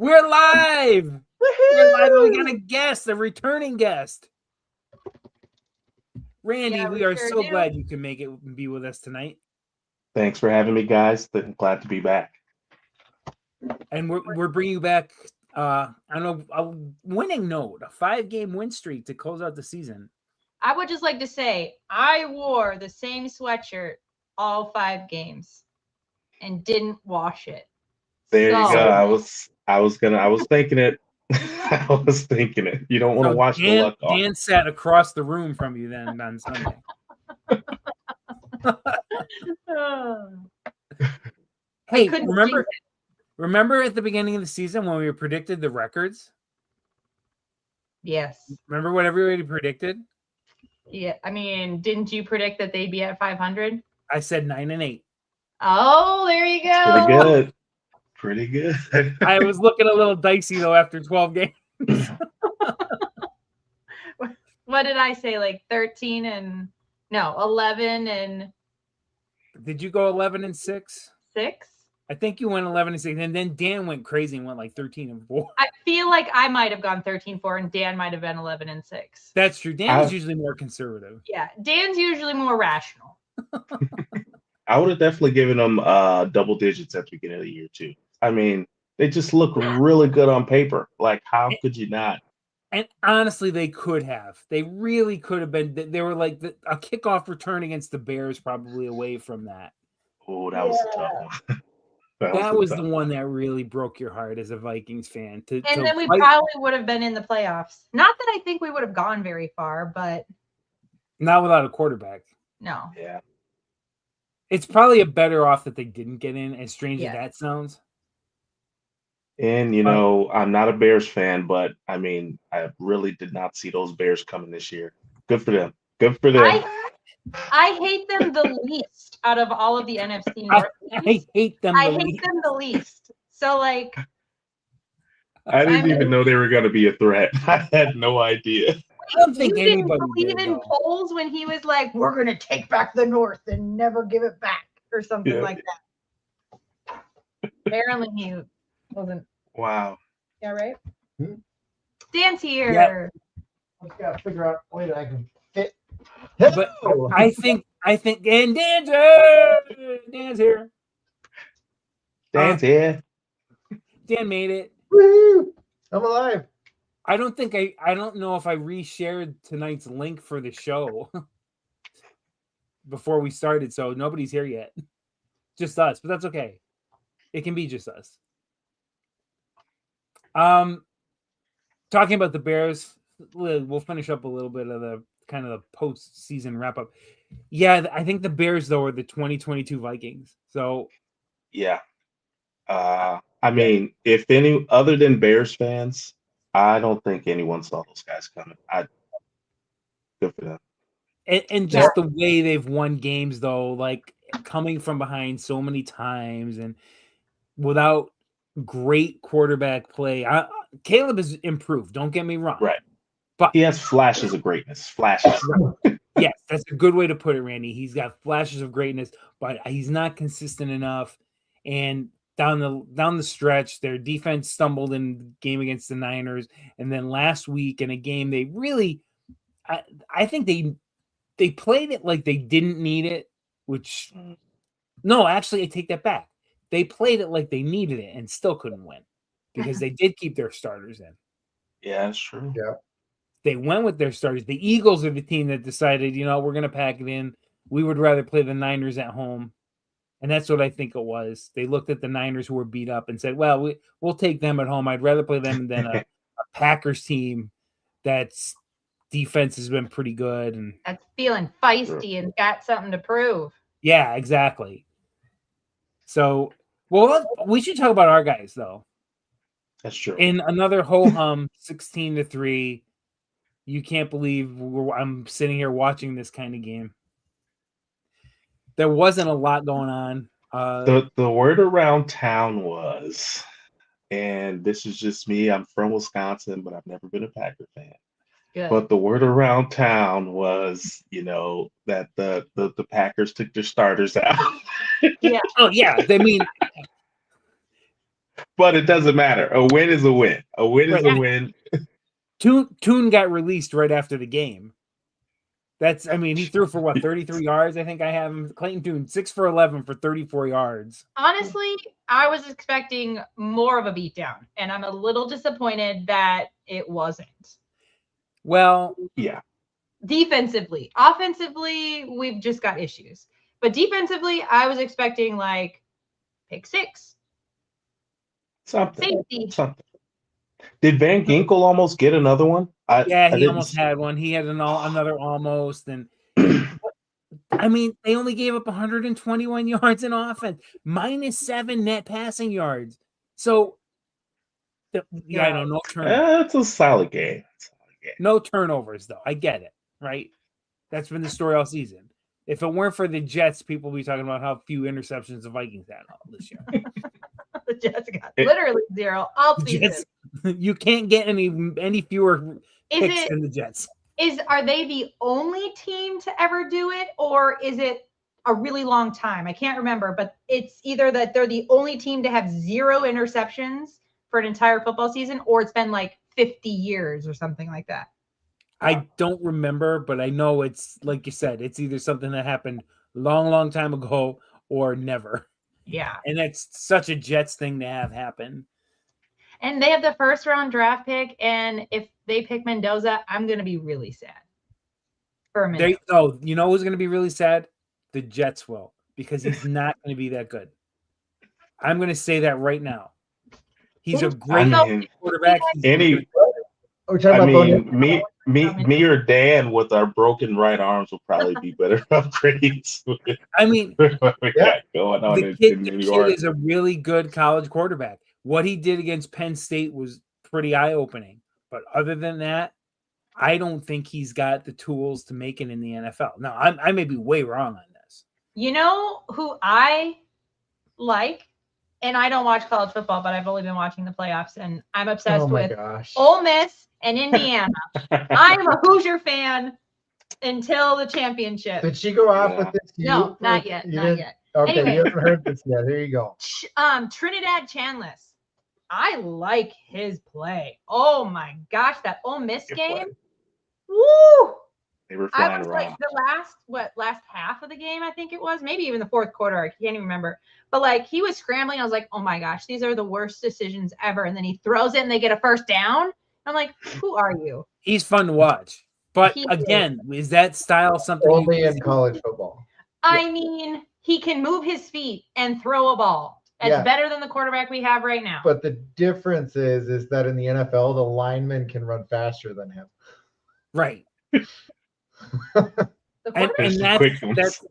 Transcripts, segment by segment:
We're live. We're live. We got a guest, a returning guest. Randy, Yeah, we are sure so do. glad you can make it and be with us tonight. Thanks for having me, guys. Glad to be back. And we're bringing you back on a winning note, a 5-game win streak to close out the season. I would just like to say I wore the same sweatshirt all 5 games and didn't wash it. There you go. I was thinking it. I was thinking it. You don't want to wash the luck off. Dan sat across the room from you then on Sunday. Hey, remember at the beginning of the season when we predicted the records? Yes. Remember what everybody predicted? Yeah, I mean, didn't you predict that they'd be at 500? I said 9 and 8. Oh, there you go. Pretty good. Pretty good. I was looking a little dicey though after 12 games. What did I say? Like 11 and Did you go 11 and 6? 6? I think you went 11 and 6, and then Dan went crazy and went like 13 and 4. I feel like I might have gone 13-4 and Dan might have been 11 and 6. That's true. Dan is usually more conservative. Yeah, Dan's usually more rational. I would have definitely given them double digits at the beginning of the year too. I mean, they just look really good on paper. Like, how could you not? And honestly, they could have. They really could have been. They were like a kickoff return against the Bears, probably away from that. Oh, that was a tough one. That was the one that really broke your heart as a Vikings fan. And then we probably would have been in the playoffs. Not that I think we would have gone very far, but not without a quarterback. No. Yeah. It's probably a better off that they didn't get in, as strange as that sounds. And, you know, I'm not a Bears fan, but, I mean, I really did not see those Bears coming this year. Good for them. Good for them. I hate them the least out of all of the NFC North teams. I hate them the least. So, like... I didn't even know they were going to be a threat. I had no idea. I don't think anybody believe in polls when he was like, we're going to take back the North and never give it back or something like that. Apparently he wasn't. Wow. Yeah, right? Dan's here. Yeah. I just got to figure out a way that I can fit. But I think, and Dan's here. Dan's here. Dan's here. Dan made it. Woo! I'm alive. I don't know if I reshared tonight's link for the show before we started, so nobody's here yet. Just us, but that's okay. It can be just us. Talking about the Bears, we'll finish up a little bit of the kind of the post-season wrap-up. Yeah, I think the Bears, though, are the 2022 Vikings. So, yeah. I mean, if any other than Bears fans, I don't think anyone saw those guys coming. Good for them. And just the way they've won games, though, like coming from behind so many times and without great quarterback play. Caleb has improved. Don't get me wrong. Right. But he has flashes of greatness. Flashes. Yes, that's a good way to put it, Randy. He's got flashes of greatness, but he's not consistent enough. And down the stretch, their defense stumbled in the game against the Niners, and then last week in a game they really, I think they played it like they didn't need it. Which, no, actually, I take that back. They played it like they needed it and still couldn't win because they did keep their starters in. Yeah, that's true. Yeah, they went with their starters. The Eagles are the team that decided, we're going to pack it in. We would rather play the Niners at home. And that's what I think it was. They looked at the Niners who were beat up and said, well, we'll take them at home. I'd rather play them than a Packers team that's defense has been pretty good. And that's feeling feisty and got something to prove. Yeah, exactly. So, well, we should talk about our guys, though. That's true. In another ho-hum, 16-3, you can't believe I'm sitting here watching this kind of game. There wasn't a lot going on. The word around town was, and this is just me, I'm from Wisconsin, but I've never been a Packer fan. Good. But the word around town was, that the Packers took their starters out. Yeah. Oh, yeah. I mean, But it doesn't matter. A win is a win. A win is a win. Toon got released right after the game. He threw for what, 33 yards? I think I have him. Clayton Toon, 6 for 11 for 34 yards. Honestly, I was expecting more of a beatdown, and I'm a little disappointed that it wasn't. Well, yeah. Defensively. Offensively, we've just got issues. But defensively, I was expecting like pick 6. Something. Safety. Something. Did Van Ginkel almost get another one? He almost had one. He had another almost. And they only gave up 121 yards in offense, -7 net passing yards. So, I don't know. It's a solid game. No turnovers, though. I get it, right? That's been the story all season. If it weren't for the Jets, people would be talking about how few interceptions the Vikings had all this year. The Jets got literally 0 all season. You can't get any fewer picks than the Jets. Are they the only team to ever do it, or is it a really long time? I can't remember, but it's either that they're the only team to have 0 interceptions for an entire football season, or it's been like 50 years or something like that. I don't remember, but I know it's like you said, it's either something that happened long time ago or never. Yeah. And that's such a Jets thing to have happen. And they have the first round draft pick, and if they pick Mendoza, I'm going to be really sad. For a minute. You know who's going to be really sad? The Jets will, because he's not going to be that good. I'm going to say that right now. He's a great quarterback. Me or Dan with our broken right arms will probably be better upgrades. Going on the kid is a really good college quarterback. What he did against Penn State was pretty eye-opening. But other than that, I don't think he's got the tools to make it in the NFL. Now, I may be way wrong on this. You know who I like? And I don't watch college football, but I've only been watching the playoffs, and I'm obsessed with Ole Miss and Indiana. I'm a Hoosier fan until the championship. Did she go off with this? No, not yet. Not yet. Okay, anyway, you haven't heard this yet. Here you go. Trinidad Chanlis. I like his play. Oh my gosh, that Ole Miss game. Woo! They were flying around. Like the last half of the game, I think it was, maybe even the fourth quarter. I can't even remember. But like he was scrambling. I was like, oh my gosh, these are the worst decisions ever. And then he throws it and they get a first down. I'm like, who are you? He's fun to watch. But is that style something only in college football? I mean, he can move his feet and throw a ball. It's better than the quarterback we have right now. But the difference is that in the NFL, the linemen can run faster than him. Right. and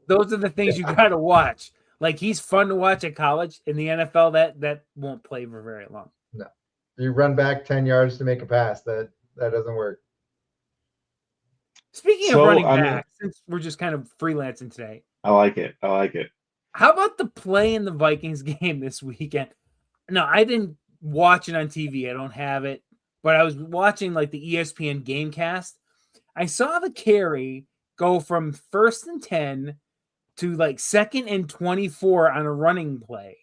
those are the things you got to watch. Like he's fun to watch at college. In the NFL, that won't play for very long. No, you run back 10 yards to make a pass. That doesn't work. Speaking of running back, since we're just kind of freelancing today, I like it. How about the play in the Vikings game this weekend? No, I didn't watch it on TV. I don't have it, but I was watching like the ESPN Gamecast. I saw the carry go from 1st and 10 to like 2nd and 24 on a running play.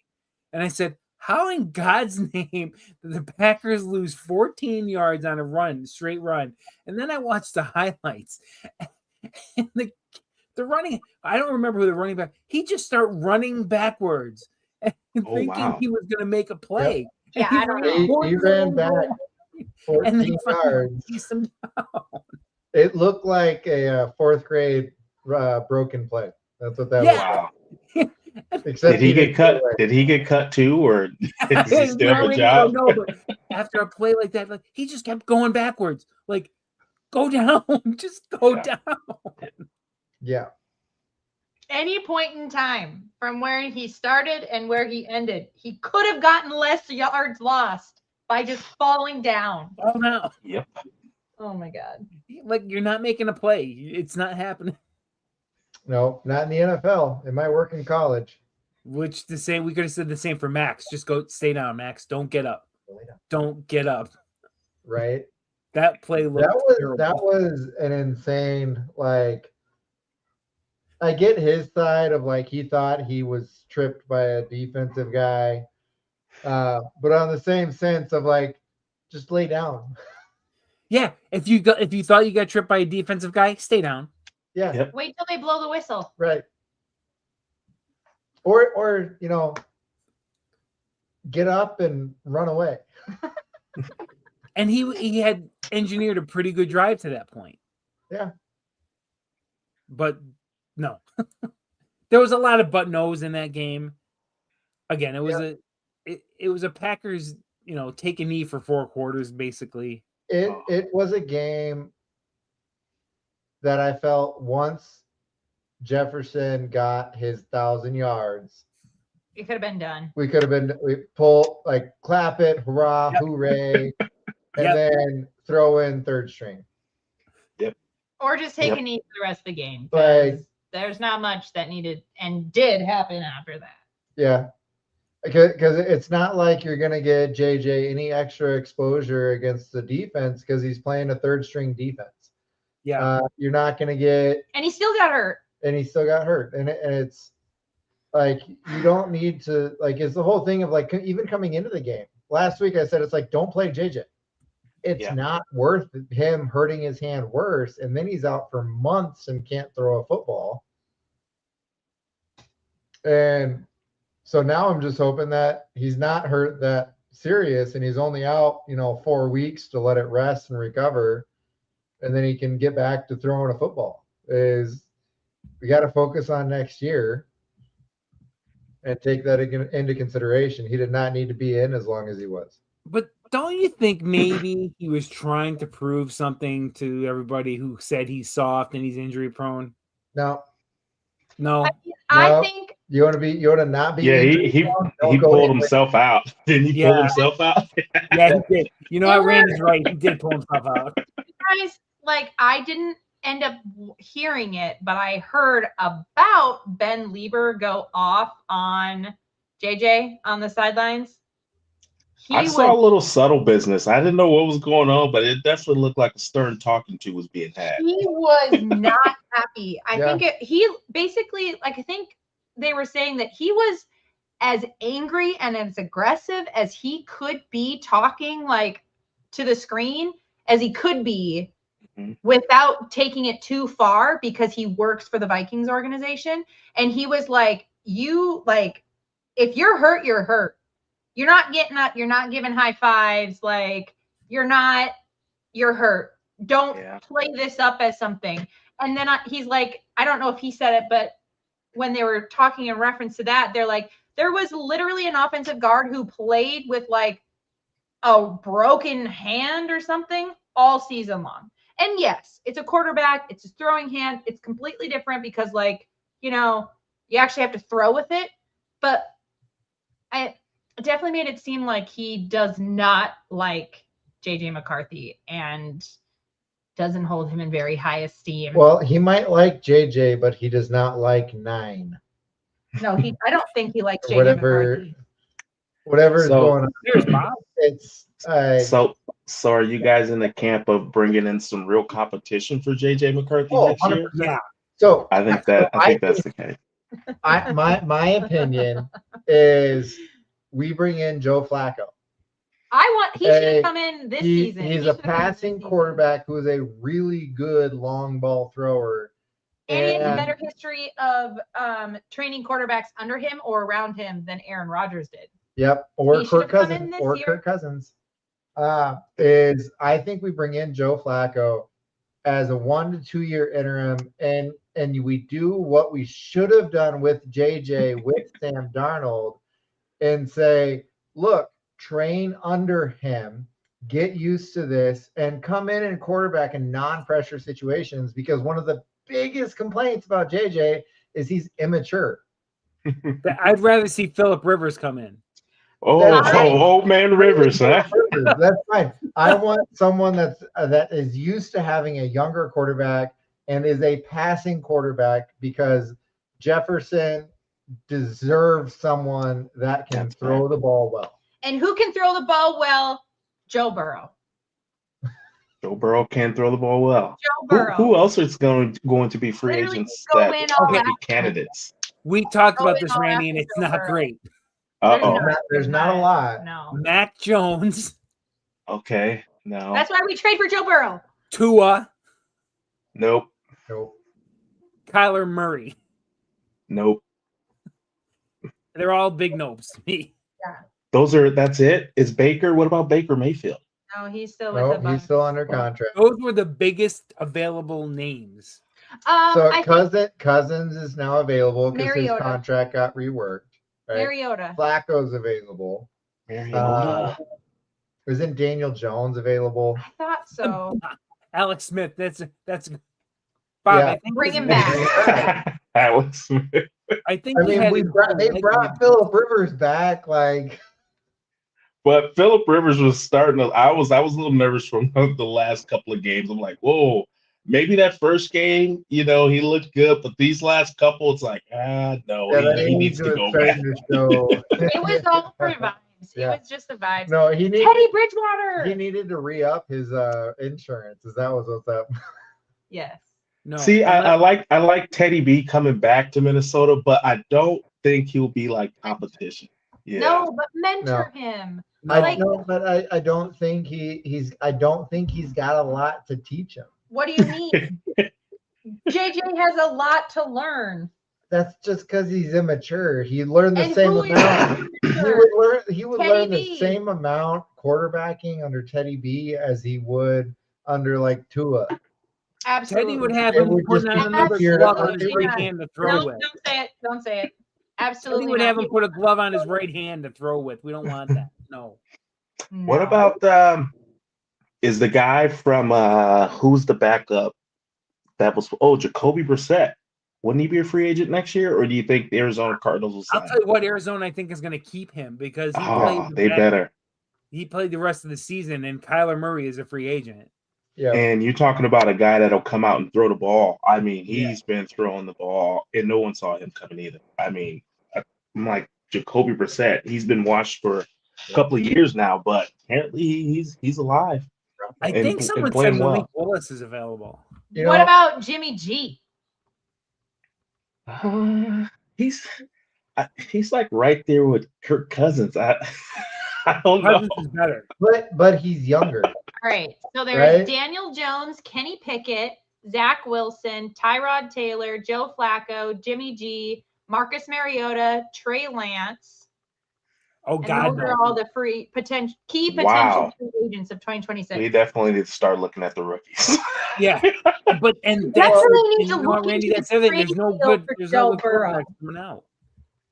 And I said, how in God's name did the Packers lose 14 yards on a straight run? And then I watched the highlights. And the running, I don't remember who the running back, he just started running backwards and thinking he was going to make a play. Yeah, I don't know. He ran back 14 yards. It looked like a 4th grade broken play. That's what that was. Except did he get cut? Did he get cut too, or does he still have a job? No, but after a play like that, like he just kept going backwards. Like, go down, just go down. Yeah. Any point in time from where he started and where he ended, he could have gotten less yards lost by just falling down. Oh no. Yep. Oh my God. Like you're not making a play. It's not happening. No, not in the NFL. It might work in college. Which to say we could have said the same for Max. Just stay down, Max. Don't get up. Don't get up. Right. That play looked terrible. That was an insane, like, I get his side of like he thought he was tripped by a defensive guy, But on the same sense of like, just lay down. Yeah, if you thought you got tripped by a defensive guy, stay down. Yeah. Yep. Wait till they blow the whistle. Right. Or get up and run away. And he had engineered a pretty good drive to that point. Yeah. But no. There was a lot of but no's in that game. Again, it was it was a Packers, take a knee for 4 quarters, basically. It was a game that I felt once Jefferson got his 1,000 yards, It could have been done. we clap it, hurrah, hooray, and then throw in third string. Or just take Yep. a knee for the rest of the game. Like- 'Cause there's not much that needed and did happen after that. Yeah. Because it's not like you're going to get JJ any extra exposure against the defense because he's playing a third string defense. Yeah. You're not going to get, And he still got hurt. and he still got hurt. And it's like, you don't need to, like, it's the whole thing of like, even coming into the game. Last week I said, it's like, don't play JJ. It's not worth him hurting his hand worse. And then he's out for months and can't throw a football. And so now I'm just hoping that he's not hurt that serious and he's only out, 4 weeks to let it rest and recover. And then he can get back to throwing a football. We got to focus on next year and take that into consideration. He did not need to be in as long as he was. But don't you think maybe he was trying to prove something to everybody who said he's soft and he's injury prone? No. I think You want to not be. Yeah, he pulled himself out. Didn't he pull himself out? Yeah, he did. Randy's right. He did pull himself out. guys, I didn't end up hearing it, but I heard about Ben Lieber go off on JJ on the sidelines. I saw a little subtle business. I didn't know what was going on, but it definitely looked like a stern talking to was being had. He was not happy. I think he basically, I think they were saying that he was as angry and as aggressive as he could be talking to the screen as he could be without taking it too far because he works for the Vikings organization. And he was like, if you're hurt, you're hurt. You're not getting up. You're not giving high fives. You're hurt. Don't play this up as something. And then he's like, I don't know if he said it, but when they were talking in reference to that, they're like, there was literally an offensive guard who played with a broken hand or something all season long. And yes, it's a quarterback. It's his throwing hand. It's completely different because you actually have to throw with it. But I definitely made it seem like he does not like JJ McCarthy and doesn't hold him in very high esteem. Well, he might like JJ, but he does not like 9. No, I don't think he likes JJ McCarthy. Whatever is going on. Here's Bob. It's so are you guys in the camp of bringing in some real competition for JJ McCarthy next year? Yeah. So I think that's the case. My opinion is we bring in Joe Flacco. He should come in this season. He's a passing quarterback who is a really good long ball thrower. And he has a better history of training quarterbacks under him or around him than Aaron Rodgers did. Yep. Or Kirk Cousins. I think we bring in Joe Flacco as a 1 to 2 year interim and we do what we should have done with JJ with Sam Darnold and say, look, train under him, get used to this, and come in and quarterback in non-pressure situations because one of the biggest complaints about JJ is he's immature. I'd rather see Phillip Rivers come in. Old man Rivers, huh? That's fine. I want someone that is used to having a younger quarterback and is a passing quarterback because Jefferson deserves someone that can throw the ball well. And who can throw the ball well? Joe Burrow. Joe Burrow can throw the ball well. Joe Burrow. Who else is going to be free agents that are candidates? We talked about this, Randy, and it's not great. Uh-oh. There's not a lot. No. Mac Jones, Okay. No. That's why we trade for Joe Burrow. Tua, Nope. Nope. Kyler Murray. Nope. They're all big nopes to me. That's it? Is Baker? What about Baker Mayfield? No, he's still with Nope. the He's still under contract. Those were the biggest available names. So I think Cousins is now available because his Mariota. contract got reworked. Right? Mariota. Flacco's available. Mariota. Isn't Daniel Jones available? I thought so. Alex Smith. That's Bob. Yeah. I think Bring his- him back. Alex Smith. I think I he mean, had they brought Philip Rivers back. Like, But Philip Rivers was starting to. I was a little nervous from the last couple of games. I'm like, whoa, maybe that first game, he looked good, but these last couple, it's like, no, that he needs to age go was back. starting to show. It was all for vibes. Yeah. It was just the vibes. No, he Teddy Bridgewater. needed to re-up his insurance. Is that what's up? Yes. no. See, unless- I like Teddy B coming back to Minnesota, but I don't think he'll be like competition. Yeah. No, but mentor him. I don't think he's got a lot to teach him. What do you mean? JJ has a lot to learn. That's just because he's immature. He learned the And same who is amount. immature? He would Teddy learn the B. same amount quarterbacking under Teddy B as he would under like Tua. Absolutely. Teddy would have It him would putting just on be another easier glove to on his understand. right hand to throw No, with. don't say it. Don't say it. Teddy Absolutely would not. have him put a glove on his right hand to throw with. We don't want that. No. What No. about is the guy from who's the backup? That was Jacoby Brissett. Wouldn't he be a free agent next year, or do you think the Arizona Cardinals will sign I'll tell you what, Arizona I think is going to keep him because he they better. He played the rest of the season, and Kyler Murray is a free agent. Yeah. And you're talking about a guy that'll come out and throw the ball. I mean, he's been throwing the ball, and no one saw him coming either. I mean, I'm like Jacoby Brissett. He's been watched for a couple of years now, but apparently he's alive. I And- think and someone said playing Malik well. Willis is available. What about Jimmy G? He's like right there with Kirk Cousins. I don't know. Cousins is better. But he's younger. All right. So there's Right? Daniel Jones, Kenny Pickett, Zach Wilson, Tyrod Taylor, Joe Flacco, Jimmy G, Marcus Mariota, Trey Lance. Oh And God, those are no. all the key potential Wow. free agents of 2026. We definitely need to start looking at the rookies. Yeah, but and That's that's what we need and to you know what, look Randy. into That's the the other thing. There's no trade deal good. for There's Joe no good Burrow. quarterbacks coming out.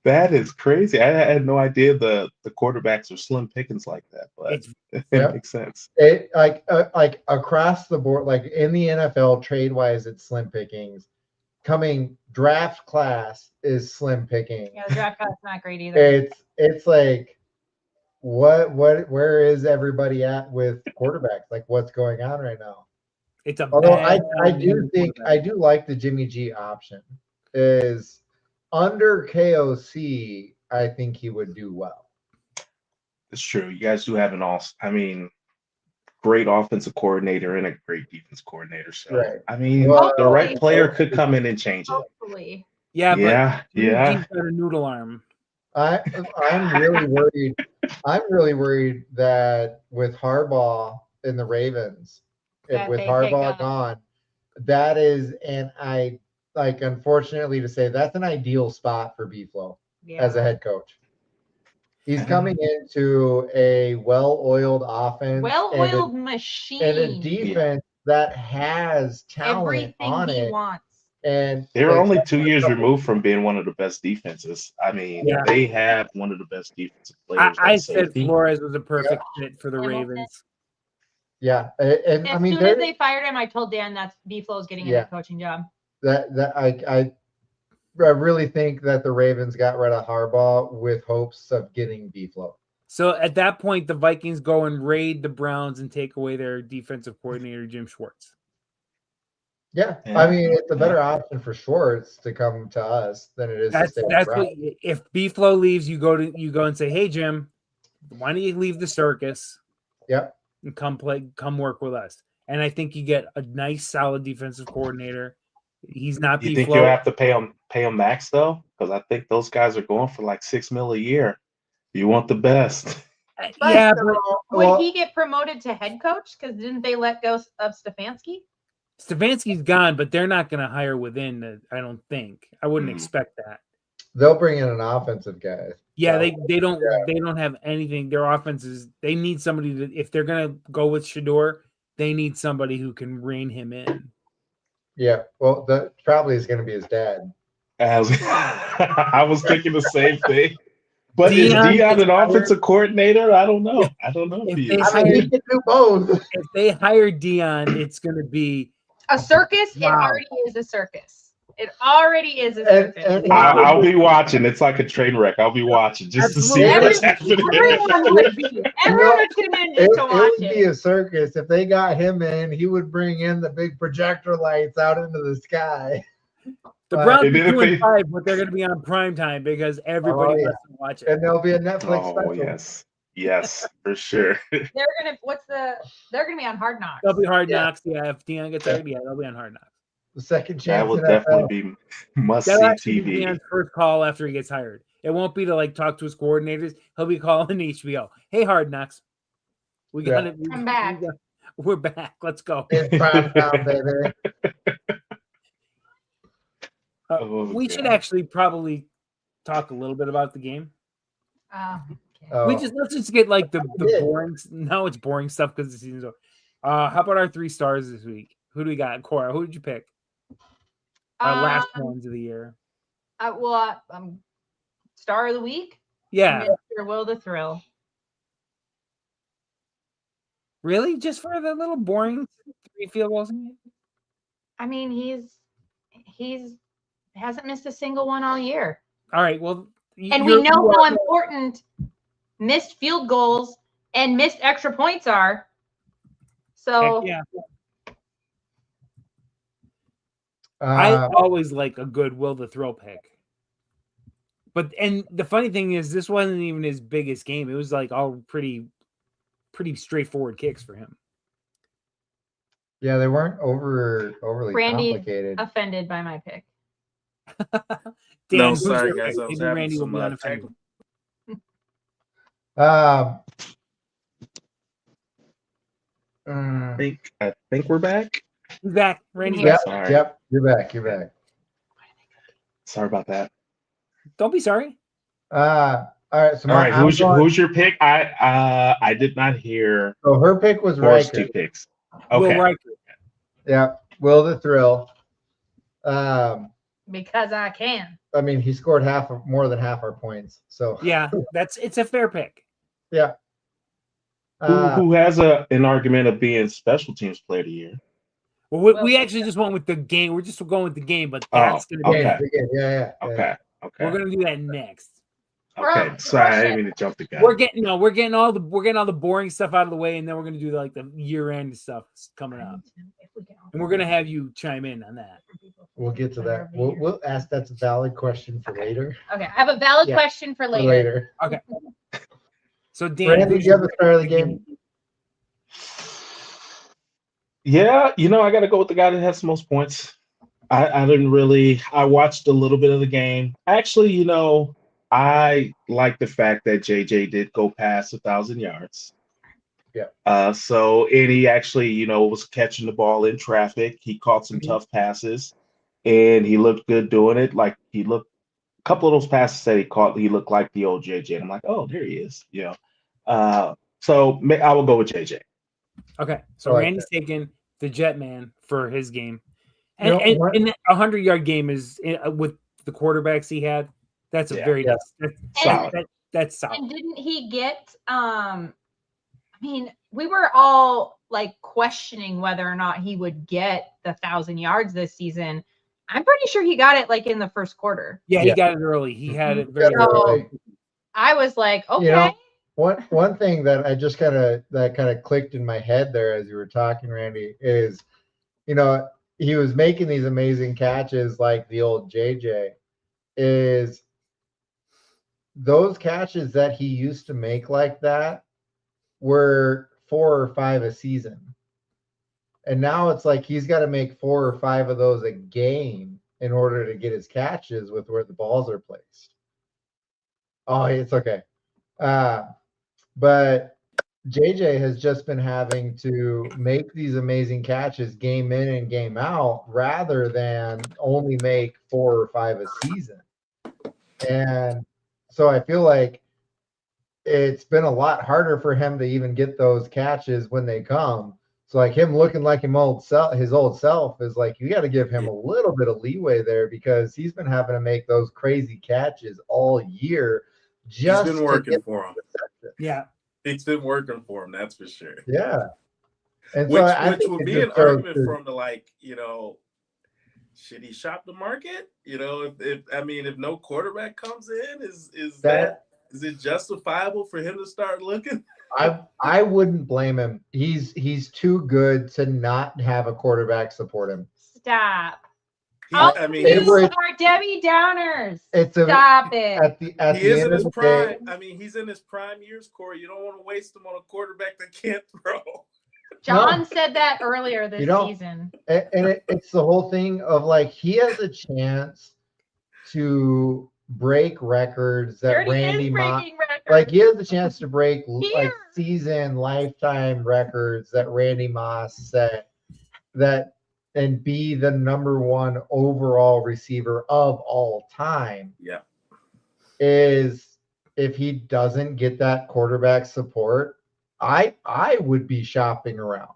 That is crazy. I had no idea the quarterbacks are slim pickings like that, but It's it Yeah. makes sense. It like across the board, like in the NFL trade wise, it's slim pickings. Coming draft class is slim picking. Yeah, the draft class not great either. It's like where is everybody at with quarterbacks? Like what's going on right now? it's a. Although bad I time do to be think quarterback. I do like the Jimmy G option. Is under KOC, I think he would do well. It's true. You guys do have great offensive coordinator and a great defense coordinator. So Right. I mean, Well, the right player could come in and change it. Hopefully. Yeah, but Yeah, yeah. He's got a noodle arm. I'm really worried. I'm really worried that with Harbaugh and the Ravens, That with they Harbaugh pick up. gone, that is, and I like, unfortunately to say, that's an ideal spot for B-Flow Yeah. as a head coach. He's coming into a well-oiled offense, Well-oiled machine. and a defense that has talent Everything on he it. wants. And They're like, only 2 years removed from being one of the best defenses. I mean, Yeah. they have one of the best defensive I, players. I at said safety. Flores was a perfect fit for the Hamilton. Ravens. yeah, and As I mean, soon as they fired him, I told Dan that's B-Flow's getting a Yeah. head coaching job. that I really think that the Ravens got rid of Harbaugh with hopes of getting B-Flow. So at that point, the Vikings go and raid the Browns and take away their defensive coordinator, Jim Schwartz. Yeah, Yeah. I mean, it's a better option for Schwartz to come to us than it is to That's stay that's around. what if B-Flow leaves, you go and say, hey Jim, why don't you leave the circus Yep. and come work with us? And I think you get a nice, solid defensive coordinator. He's not You think B-Flow. you'll have to pay them max though? Because I think those guys are going for like $6 million a year. You want the best. Yeah, so but would he get promoted to head coach? Because didn't they let go of Stefanski? Stefanski's gone, but they're not going to hire within. I don't think. I wouldn't expect that. They'll bring in an offensive guy. Yeah, So, they don't have anything. Their offense is. They need somebody to. If they're going to go with Shador, they need somebody who can rein him in. yeah. Well, that probably is going to be his dad. I was thinking the same thing. But is Dion Dion gets an offensive coordinator? I don't know. I don't know if he is. I mean, he can do both. If they hire Dion, it's going to be A circus? It Wow. already is a circus. It already is a circus. And I'll be watching. It's like a train wreck. I'll be watching just to see what's happening. Everyone would be. Everyone would tune in just to it watch would be a circus. If they got him in, he would bring in the big projector lights out into the sky. the Browns And then are if 2-5, but they're going to be on prime time because everybody wants to watch it. And there'll be a Netflix Oh special. yes, for sure. They're gonna be on Hard Knocks. They'll be Hard Yeah. Knocks. Yeah, if Dion gets hired, yeah, they'll be on Hard Knocks. The second That chance will in definitely NFL. be must That'll see actually be TV. Dion's first call after he gets hired. It won't be to like talk to his coordinators. He'll be calling HBO. Hey, Hard Knocks. We got Yeah. it. I'm back. We're back. Let's go. It's prime time, baby. Oh, we should actually probably talk a little bit about the game. Okay. Oh, Let's just get like the Yeah. boring. Now it's boring stuff because the season's over. How about our 3 stars this week? Who do we got? Cora, who did you pick? Our last ones of the year. Star of the week. Yeah, Mr. Will the Thrill. really? Just for the little boring 3 field goals? I mean, he's hasn't missed a single one all year, All right. Well, and we know how important missed field goals and missed extra points are. So Yeah, I always like a good Will the Thrill pick. And the funny thing is, this wasn't even his biggest game. It was like all pretty straightforward kicks for him. yeah, they weren't overly Randy complicated. offended by my pick. Dan, No, who's sorry, your guys. pick? I was Maybe having Randy will some be unoffended. I think we're back. He's back. Randy's Yeah. back. Sorry. Yep, you're back. You're back. Sorry about that. Don't be sorry. All right. So All right, I'm going- who's your pick? I did not hear So her pick was Forrest Riker. 2 picks. Will Okay. Riker. Yeah, Will the Thrill. Because I can. I mean, he scored more than half our points. So Yeah, it's a fair pick. yeah. Who has an argument of being special teams player of the year? Well, we actually just went with the game. We're just going with the game, but that's going to be. okay. Yeah. Okay. We're going to do that next. Okay. Sorry, I didn't mean to jump the gun. We're getting all the boring stuff out of the way, and then we're going to do like the year-end stuff coming up, and we're going to have you chime in on that. We'll get to that. We'll ask that's a valid question for later. Okay, I have a valid Yeah. question for later. Okay. So Dan, Randy, who's do you have the your star of the pick? game? Yeah, I got to go with the guy that has the most points. I didn't really. I watched a little bit of the game. Actually, I like the fact that JJ did go past 1,000 yards. Yeah. So and he actually, was catching the ball in traffic. He caught some tough passes, and he looked good doing it. Like a couple of those passes that he caught, he looked like the old JJ. And I'm like, oh, there he is. So I will go with JJ. Okay, so I like Randy's taking the Jetman for his game, You know, and what- a 100-yard game is with the quarterbacks he had. That's a very Yeah. nice. Solid. That's solid. And didn't he get I mean, we were all like questioning whether or not he would get the 1,000 yards this season. I'm pretty sure he got it like in the first quarter. Yeah, he Yeah. got it early. He had it very Yeah, early. right. I was like, okay. You know, one thing that I just kind of clicked in my head there as you were talking, Randy, is he was making these amazing catches like the old JJ. Is those catches that he used to make like that were 4 or 5 a season, and now it's like he's got to make 4 or 5 of those a game in order to get his catches with where the balls are placed. Oh, it's okay. But JJ has just been having to make these amazing catches game in and game out rather than only make 4 or 5 a season. And so I feel like it's been a lot harder for him to even get those catches when they come. So like him looking like his old self is like, you got to give him a little bit of leeway there because he's been having to make those crazy catches all year. He's been working for him. Yeah. It's been working for him, that's for sure. Yeah. And which so which would be an argument for him to, like, you know, should he shop the market? You know, if no quarterback comes in, is it justifiable for him to start looking? I wouldn't blame him. He's too good to not have a quarterback support him. Stop. You are Debbie Downers. Stop it. He is in his prime. I mean, he's in his prime years, Corey. You don't want to waste him on a quarterback that can't throw. John said that earlier this season. And it's the whole thing of like he has a chance to break records that Randy Moss, like he has the chance to break like season lifetime records that Randy Moss set, that and be the #1 overall receiver of all time. Yeah. Is if he doesn't get that quarterback support, I would be shopping around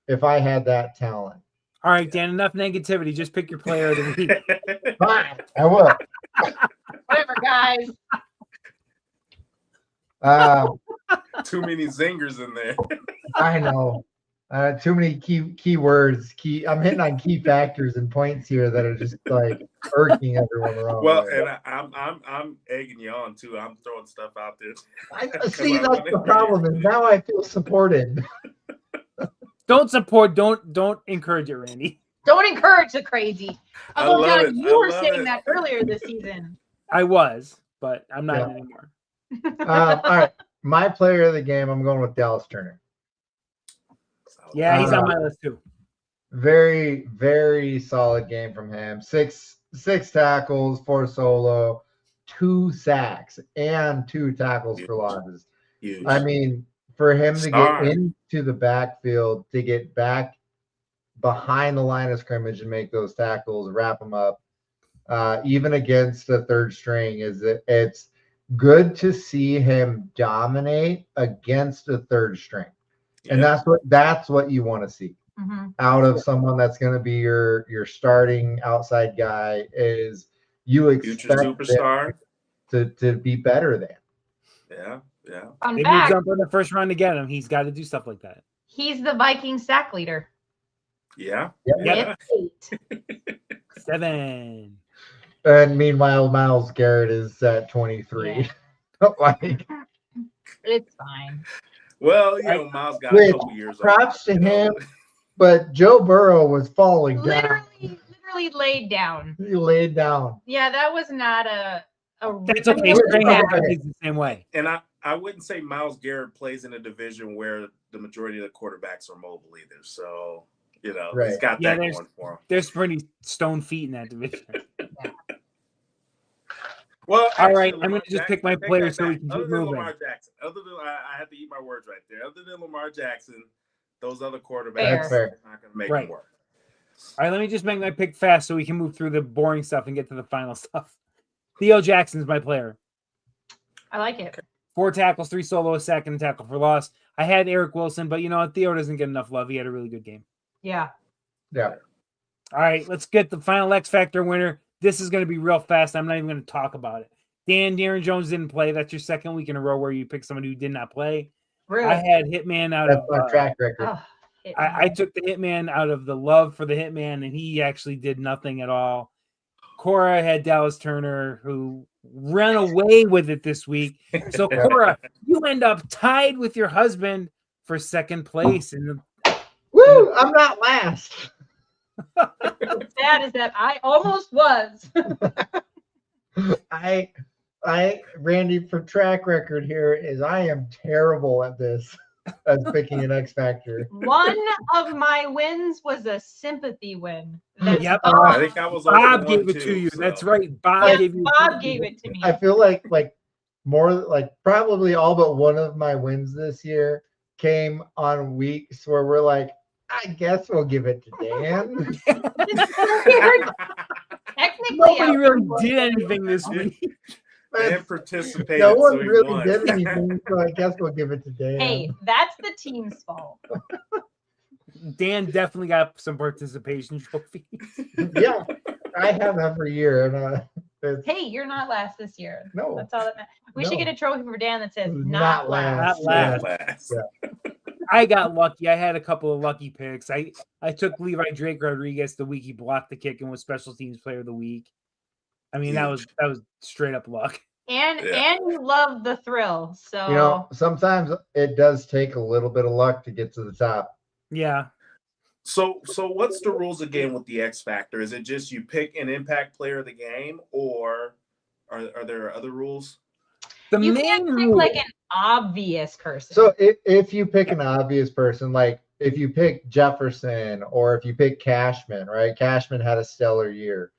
if I had that talent. All right, Dan, enough negativity. Just pick your player of the week. Fine, I will. Whatever, guys. Too many zingers in there. I know. Too many key words. I'm hitting on key factors and points here that are just like irking everyone around. Well, there. And I'm egging you on too. I'm throwing stuff out there. See, that's the problem. And now I feel supported. Don't support. Don't encourage it, Randy. Don't encourage the crazy. Although, John, you were saying that earlier this season. I was, but I'm not anymore. All right. My player of the game, I'm going with Dallas Turner. Yeah, he's on my list too. Very, very solid game from him. Six tackles, 4 solo, 2 sacks, and 2 tackles for losses. Huge. I mean, for him to get into the backfield, to get back behind the line of scrimmage and make those tackles, wrap them up, even against the third string, it's good to see him dominate against a third string. Yeah. And that's what you want to see out of someone that's going to be your starting outside guy. Is you expect superstar to be better than. Yeah. Maybe you jump in the first round to get him. He's got to do stuff like that. He's the Viking sack leader. Yeah. Yep. 8. 7. And meanwhile, Myles Garrett is at 23. Yeah. Like, it's fine. Well, Miles got a couple years. Props to him, but Joe Burrow was falling down. Literally laid down. He laid down. Yeah, that was not a. That's okay. He's the same way. And I wouldn't say Myles Garrett plays in a division where the majority of the quarterbacks are mobile either. So he's got that going for him. There's pretty stone feet in that division. Well, all right, I'm going to just pick my player so we can keep moving. Lamar Jackson, I have to eat my words right there. Other than Lamar Jackson, those other quarterbacks are not going to make it work. All right, let me just make my pick fast so we can move through the boring stuff and get to the final stuff. Theo Jackson's my player. I like it. 4 tackles, 3 solo, a sack, and a tackle for loss. I had Eric Wilson, but you know what? Theo doesn't get enough love. He had a really good game. Yeah. All right, let's get the final X Factor winner. This is going to be real fast. I'm not even going to talk about it. Darren Jones didn't play. That's your second week in a row where you picked somebody who did not play. Really? I had Hitman out of my track record. I took the Hitman out of the love for the Hitman, and he actually did nothing at all. Cora had Dallas Turner, who ran away with it this week. So, Cora, you end up tied with your husband for second place. Woo! I'm not last. What's sad is that I almost was. Randy, for track record here is I am terrible at this as picking an X Factor. One of my wins was a sympathy win. Yep. I think I was Bob gave it to you. So. That's right. Bob gave it to me. I feel like more like probably all but one of my wins this year came on weeks where we're like, I guess we'll give it to Dan. Technically, Nobody really everyone- did anything this week. Dan participated, No one so he really won. did anything, so I guess we'll give it to Dan. Hey, that's the team's fault. Dan definitely got some participation trophies. Yeah, I have every year, and Hey, you're not last this year. no, That's all that matters. We should No. get a trophy for Dan that says Not not last. Not last. Last. Yeah. I got lucky. I had a couple of lucky picks. I took Levi Drake Rodriguez the week he blocked the kick and was special teams player of the week. I mean, that was straight up luck. And you love the thrill. So you know, sometimes it does take a little bit of luck to get to the top. Yeah. So what's the rules again with the X Factor? Is it just you pick an impact player of the game, or are there other rules? The you main can't pick rule, like an obvious person. So if you pick an obvious person, like if you pick Jefferson or if you pick Cashman, right? Cashman had a stellar year.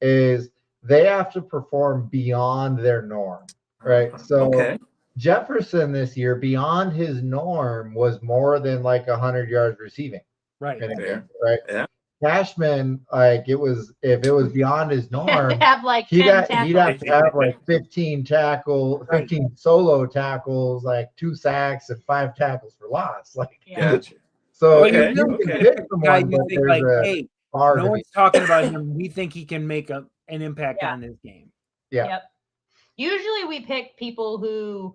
Is they have to perform beyond their norm, right? So Okay. Jefferson this year, beyond his norm, was more than like 100 yards receiving. right? in a Fair. game, right? Yeah. Cashman, like if it was beyond his You have norm, to have like 10 he'd have tackles. to have like 15 solo tackles, like 2 sacks and 5 tackles for loss. Like, Yeah. Gotcha. so Well, Okay, you you really can okay. pick guy someone, you but think there's like, a hey, bar no to one's talking about him. We think he can make an impact Yeah. on this game. Yeah. Yep. Usually we pick people who,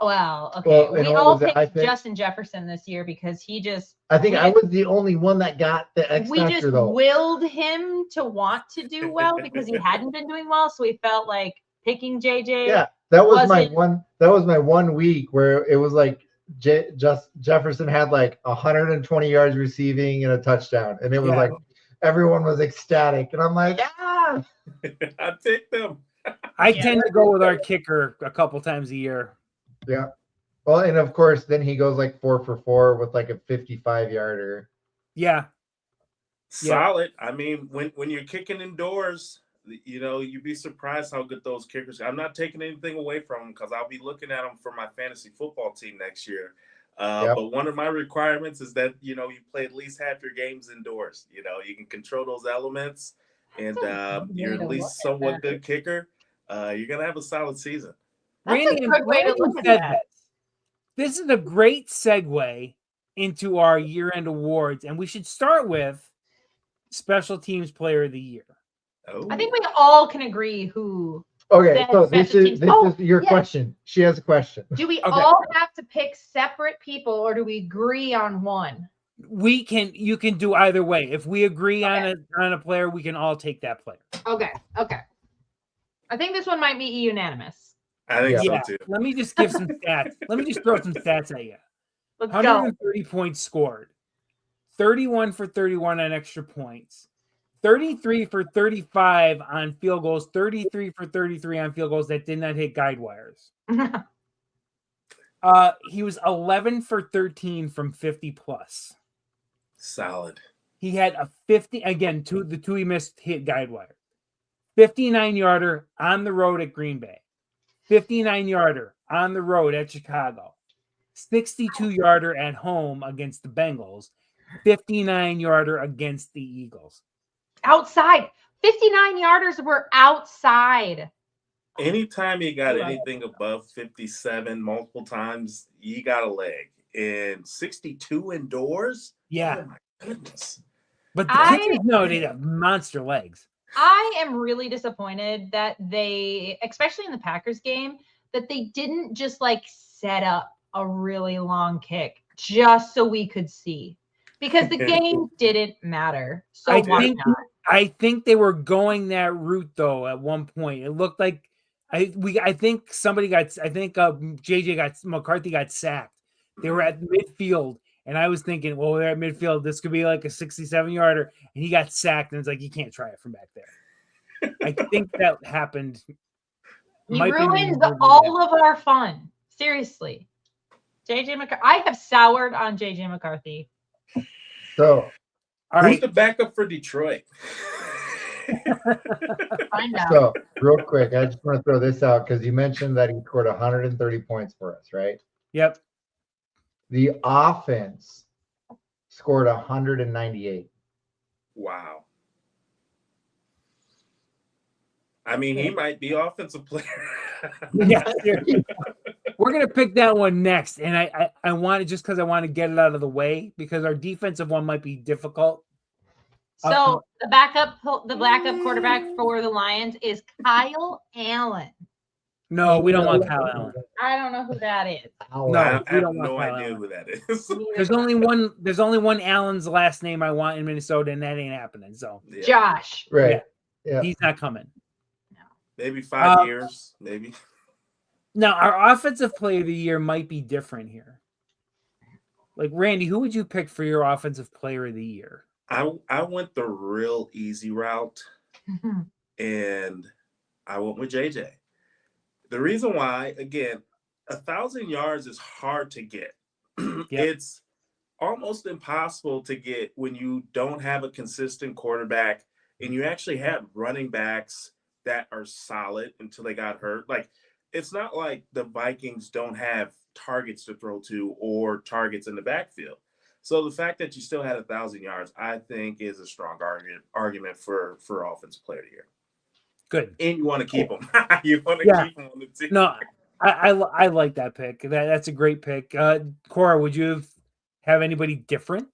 well, okay. Well, and we what all was it? I picked think- Justin Jefferson this year because he just, I think we I just- was the only one that got the X we just factor though. willed him to want to do well because he hadn't been doing well. So we felt like picking JJ. Yeah, that was my wasn't- one. That was my 1 week where it was like Jefferson had like 120 yards receiving and a touchdown, and it was Yeah. like everyone was ecstatic, and I'm like, ah. I picked them. I Yeah. tend to go with our kicker a couple times a year. Yeah. Well, and of course, then he goes like 4 for 4 with like a 55-yarder. Yeah. Solid. I mean, when you're kicking indoors, you know, you'd be surprised how good those kickers. I'm not taking anything away from them because I'll be looking at them for my fantasy football team next year. Yep. But one of my requirements is that, you know, you play at least half your games indoors. You know, you can control those elements, and That's a good you're way at to least look at somewhat that. good kicker. You're gonna have a solid season. That's Randy, a good way to Randy look at said that. this is a great segue into our year-end awards, and we should start with Special Teams Player of the Year. Oh, I think we all can agree who. Okay, Then so this special is teams- Oh, your yes. question. She has a question. Do we Okay. all have to pick separate people or do we agree on one? You can do either way. If we agree on a player, we can all take that player. Okay. I think this one might be unanimous. I think Yeah. so too. Let me just give some stats. Let me just throw some stats at you. Let's go. 130 points scored, 31 for 31 on extra points, 33 for 35 on field goals, 33 for 33 on field goals that did not hit guide wires. He was 11 for 13 from 50 plus. Solid. He had a 50 again. The two he missed hit guide wire. 59-yarder on the road at Green Bay. 59-yarder on the road at Chicago. 62-yarder at home against the Bengals. 59-yarder against the Eagles. Outside. 59 yarders were outside. Anytime you got Love it. anything above 57 multiple times, you got a leg. And 62 indoors? Yeah, Oh my goodness. but the I- kickers nowadays have monster legs. I am really disappointed that they, especially in the Packers game, that they didn't just like set up a really long kick just so we could see. Because the game didn't matter. So I why think- not? I think they were going that route though. At one point, it looked like I think JJ McCarthy got sacked. They were at midfield, and I was thinking, well, they're at midfield. This could be like a 67-yarder, and he got sacked, and it's like you can't try it from back there. I think that happened. He Might be ruins moving all of our fun. Seriously. JJ McCarthy. I have soured on JJ McCarthy. So All Who's right, the backup for Detroit? Find out. So, real quick, I just want to throw this out because you mentioned that he scored 130 points for us, right? Yep. The offense scored 198. Wow. I mean, he might be offensive player. Yeah. We're gonna pick that one next, and I want to, just because I want to get it out of the way, because our defensive one might be difficult. So the backup quarterback for the Lions is Kyle Allen. No, we don't want Kyle Allen. I don't know who that is. I No, we have don't want no Kyle idea Allen. who that is. There's only one Allen's last name I want in Minnesota, and that ain't happening. So Yeah. Josh. Right. Yeah. he's not coming. Maybe 5 years, maybe. Now, our offensive player of the year might be different here. Like, Randy, who would you pick for your offensive player of the year? I went the real easy route, and I went with JJ. The reason why, again, 1,000 yards is hard to get. Yep. It's almost impossible to get when you don't have a consistent quarterback and you actually have running backs that are solid until they got hurt. Like, it's not like the Vikings don't have targets to throw to or targets in the backfield. So the fact that you still had 1,000 yards, I think, is a strong argument for offensive player of the year. Good. And you want to keep them. You want to keep them on the team. No, I like that pick. That's a great pick. Cora, would you have anybody different?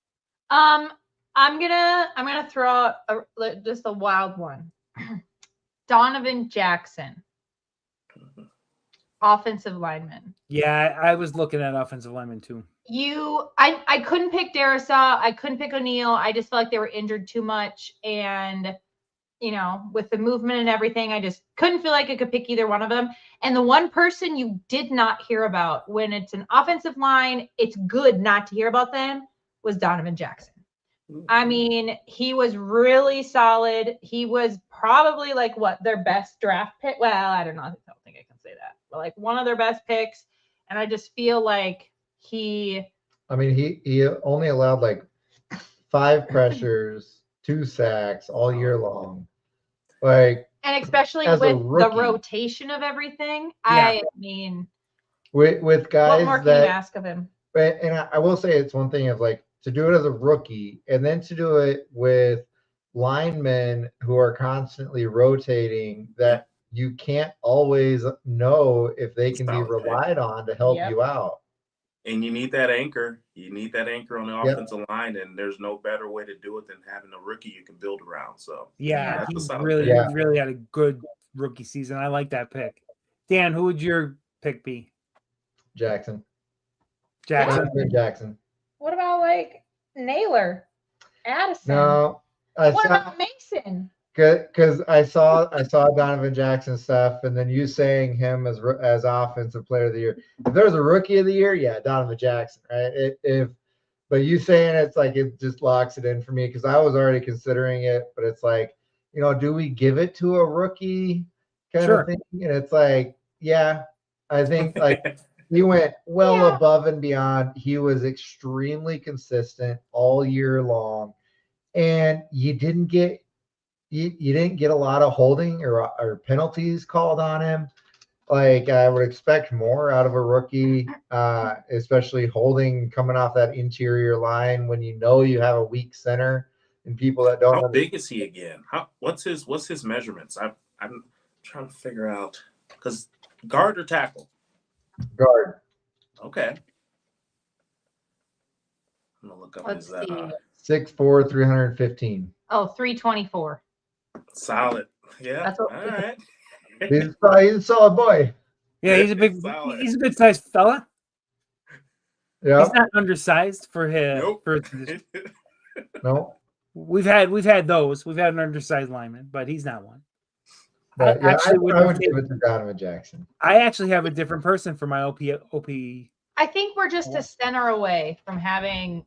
I'm gonna throw out just a wild one. Donovan Jackson, offensive lineman. Yeah, I was looking at offensive lineman too. I couldn't pick Darisaw. I couldn't pick O'Neal. I just felt like they were injured too much, and with the movement and everything, I just couldn't feel like I could pick either one of them. And the one person you did not hear about when it's an offensive line, it's good not to hear about them, was Donovan Jackson. I mean, he was really solid. He was probably their best draft pick. Well, I don't know. I don't think I can say that, but one of their best picks. And I just feel like he only allowed 5 pressures, 2 sacks all year long. And especially with the rotation of everything. Yeah. I mean, with guys, what more can you ask of him? And I will say it's one thing of to do it as a rookie and then to do it with linemen who are constantly rotating that you can't always know if they can be relied on to help you out. And you need that anchor. You need that anchor on the offensive line, and there's no better way to do it than having a rookie you can build around. So he really had a good rookie season. I like that pick. Dan, who would your pick be? Jackson. What about Naylor, Addison? No. What about Mason? Because I saw Donovan Jackson stuff, and then you saying him as offensive player of the year. If there's a rookie of the year, yeah, Donovan Jackson, right? But you saying it's it just locks it in for me because I was already considering it, but it's do we give it to a rookie kind of thing? And it's yeah, I think he went above and beyond. He was extremely consistent all year long, and you didn't get a lot of holding or penalties called on him. I would expect more out of a rookie, especially holding coming off that interior line when you have a weak center and people that don't. How big is he again? What's his measurements? I'm trying to figure out because guard or tackle? Guard. Okay. I'm gonna look up his 6'4", 315. Oh, 324. Solid. Yeah. All right. He's a solid boy. Yeah, he's a good sized fella. Yeah. He's not undersized for him. Nope. No. We've had those. We've had an undersized lineman, but he's not one. But I would give it to Donovan Jackson. I actually have a different person for my OP. I think we're just a center away from having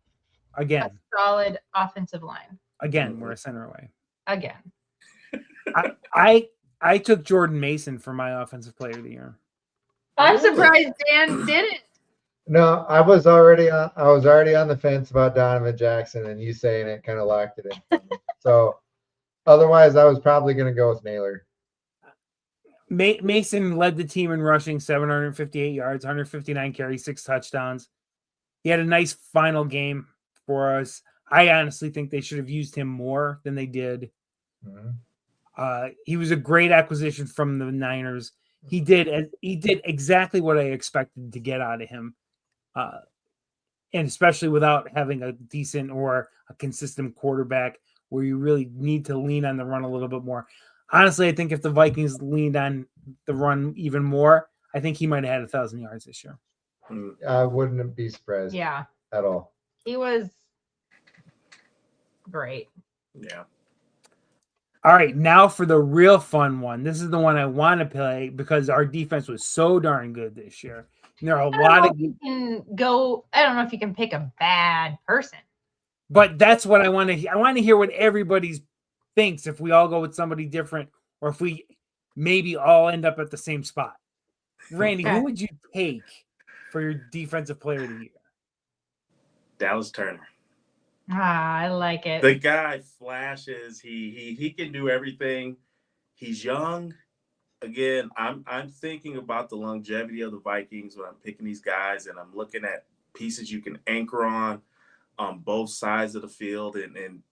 a solid offensive line. Again, we're a center away. Again. I took Jordan Mason for my offensive player of the year. I'm surprised Dan didn't. No, I was already on the fence about Donovan Jackson, and you saying it kind of locked it in. So Otherwise, I was probably going to go with Naylor. Mason led the team in rushing, 758 yards, 159 carries, 6 touchdowns. He had a nice final game for us. I honestly think they should have used him more than they did. Mm-hmm. He was a great acquisition from the Niners. He did exactly what I expected to get out of him, and especially without having a decent or a consistent quarterback, where you really need to lean on the run a little bit more. Honestly, I think if the Vikings leaned on the run even more, I think he might have had 1,000 yards this year. I wouldn't be surprised. Yeah, At all. he was great. Yeah. All right, now for the real fun one. This is the one I want to play because our defense was so darn good this year. And there are a lot of. You can go. I don't know if you can pick a bad person. But that's what I want to. I want to hear what everybody thinks. If we all go with somebody different, or if we maybe all end up at the same spot. Randy, Okay. who would you take for your defensive player of the year? Dallas Turner. I like it. The guy flashes. He can do everything. He's young. Again, I'm thinking about the longevity of the Vikings when I'm picking these guys, and I'm looking at pieces you can anchor on both sides of the field, and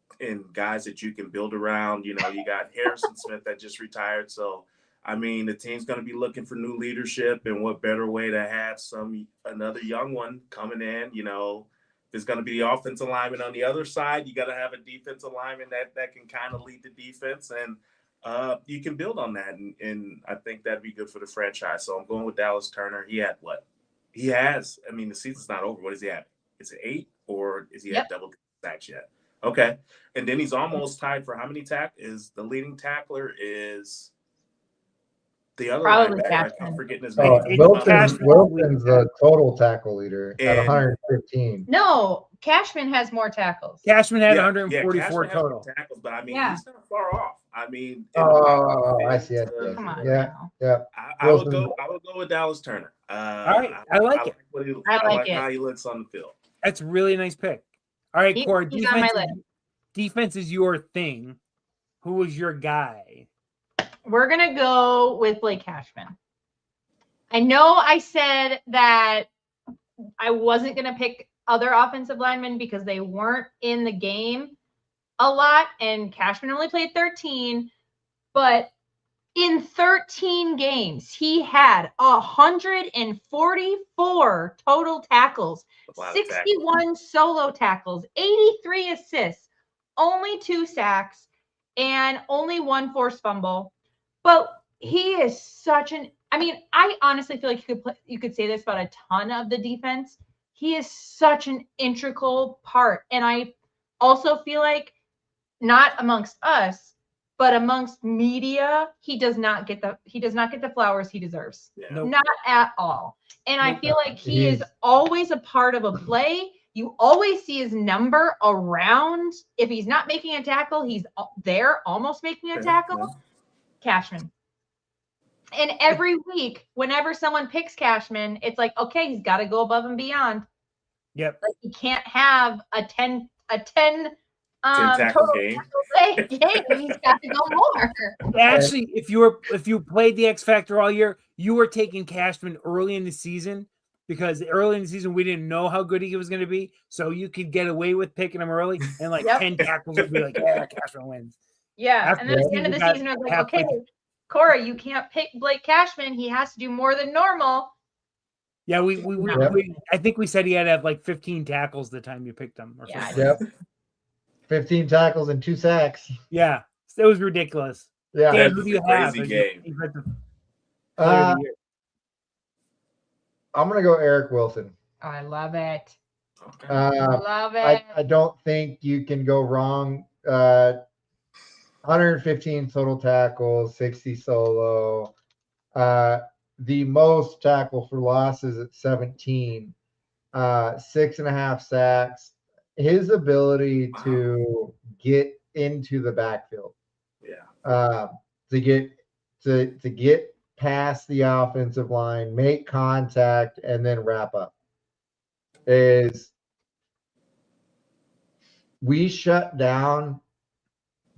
guys that you can build around. You know, you got Harrison Smith that just retired, so I mean the team's going to be looking for new leadership, and what better way to have another young one coming in? You know, there's going to be the offensive lineman on the other side. You got to have a defensive lineman that can kind of lead the defense, and you can build on that. And I think that'd be good for the franchise. So I'm going with Dallas Turner. He had what? He has. I mean, the season's not over. What is he at? Is it 8 or is he at double sacks yet? Okay. And then he's almost tied for how many tackles? The leading tackler is the other linebacker. I'm forgetting his name. Wilson's the total tackle leader at 115. No, Cashman has more tackles. Cashman had 144 total tackles, but I mean, he's not far off. I mean, I see it. Come on, yeah. I would go with Dallas Turner. All right, I like it. I like how he looks on the field. That's a really nice pick. All right, Cora, he's on my list. Defense is your thing. Who was your guy? We're going to go with Blake Cashman. I know I said that I wasn't going to pick other offensive linemen because they weren't in the game a lot, and Cashman only played 13, but in 13 games, he had 144 total tackles, 61 solo tackles, 83 assists, only 2 sacks, and only 1 forced fumble. But he is such an – I mean, I honestly feel like you could say this about a ton of the defense. He is such an integral part. And I also feel like not amongst us, but amongst media, he does not get the flowers he deserves. Yeah. Nope. Not at all. And I feel like he is always a part of a play. You always see his number around. If he's not making a tackle, he's there almost making a tackle. Cashman. And every week, whenever someone picks Cashman, it's like, okay, he's got to go above and beyond. Yep. Like he can't have a 10 tackle game. He's got to go more. Actually, if you played the X Factor all year, you were taking Cashman early in the season because early in the season we didn't know how good he was going to be, so you could get away with picking him early, and 10 tackles would be like, yeah, Cashman wins. Yeah, and then at the end of the season, I was like, okay, Cora, you can't pick Blake Cashman. He has to do more than normal. Yeah, I think we said he had to have 15 tackles the time you picked him. Or Yep. 15 tackles and 2 sacks. Yeah, it was ridiculous. Yeah, Dan, who do you have? Crazy game. I'm gonna go Eric Wilson. I love it. Okay. Love it. I don't think you can go wrong. 115 total tackles, 60 solo. The most tackle for losses at 17. 6.5 sacks. His ability to get into the backfield, to get past the offensive line, make contact, and then wrap up. We shut down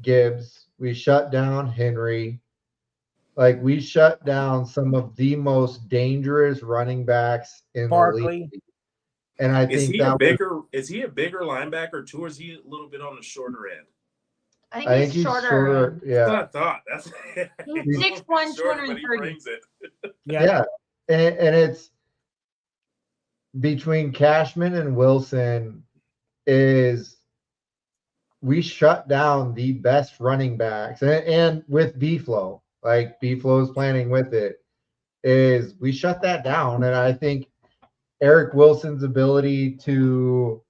Gibbs We shut down Henry. Like, we shut down some of the most dangerous running backs in Barkley. the league. And I Is think he that a bigger linebacker too, or is he a little bit on the shorter end? I I think he's he's shorter. shorter. That's Yeah. what I thought. That's He's 6'1", shorter, but he 230. brings it. Yeah. And it's between Cashman and Wilson is we shut down the best running backs and with B-Flow, like B-Flow is planning with it, is we shut that down. And I think Eric Wilson's ability to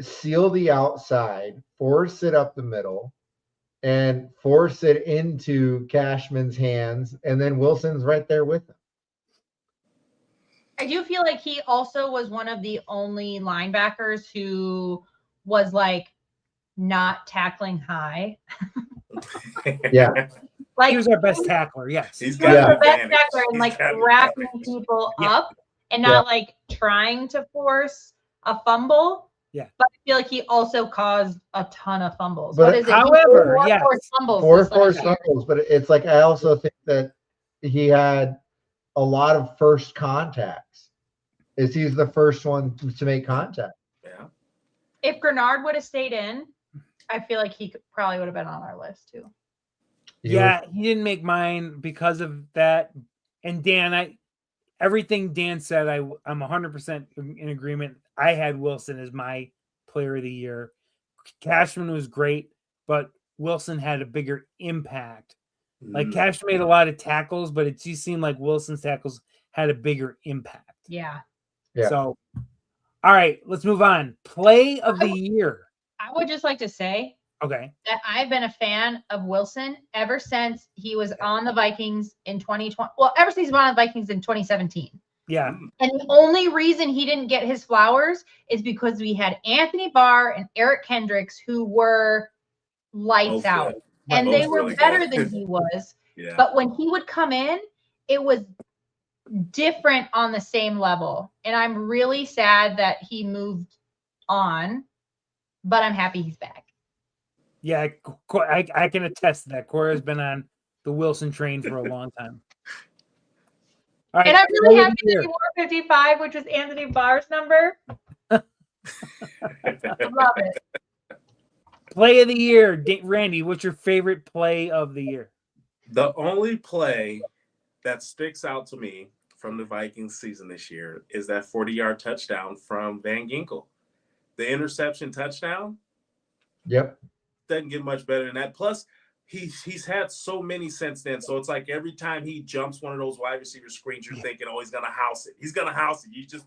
seal the outside, force it up the middle, and force it into Cashman's hands, and then Wilson's right there with him. I do feel like he also was one of the only linebackers who was like not tackling high. Yeah. Like He was our best tackler. Yes. He's he was got the an best advantage. tackler and He's like got an wrapping advantage. people Yeah. up and not like trying to force a fumble. Yeah. But I feel like he also caused a ton of fumbles. But What is it? He however, forced yes. four fumbles Four this last year. fumbles, but it's like I also think that he had a lot of first contacts. He's the first one to make contact. Yeah. If Grenard would have stayed in, I feel like he probably would have been on our list too. Yeah, he didn't make mine because of that. And Dan, everything Dan said, I'm 100% in agreement. I had Wilson as my player of the year. Cashman was great, but Wilson had a bigger impact. Like Cashman made a lot of tackles, but it just seemed like Wilson's tackles had a bigger impact. Yeah. Yeah. So, all right, let's move on. Play of the year. I would just like to say Okay. that I've been a fan of Wilson ever since he was on the Vikings in 2020. Well, ever since he was on the Vikings in 2017. Yeah. And the only reason he didn't get his flowers is because we had Anthony Barr and Eric Kendricks who were lights out. And they were really better good. than he was. Yeah. But when he would come in, it was different on the same level. And I'm really sad that he moved on, but I'm happy he's back. Yeah, I can attest to that. Cora's been on the Wilson train for a long time. All right, And I'm really play of happy the that year. he wore 55, which was Anthony Barr's number. I love it. Play of the year. Randy, what's your favorite play of the year? The only play that sticks out to me from the Vikings season this year is that 40-yard touchdown from Van Ginkel. The interception touchdown. Yep. Doesn't get much better than that. Plus, he's had so many since then. So it's like every time he jumps one of those wide receiver screens, you're thinking, oh, he's going to house it. He's going to house it. You just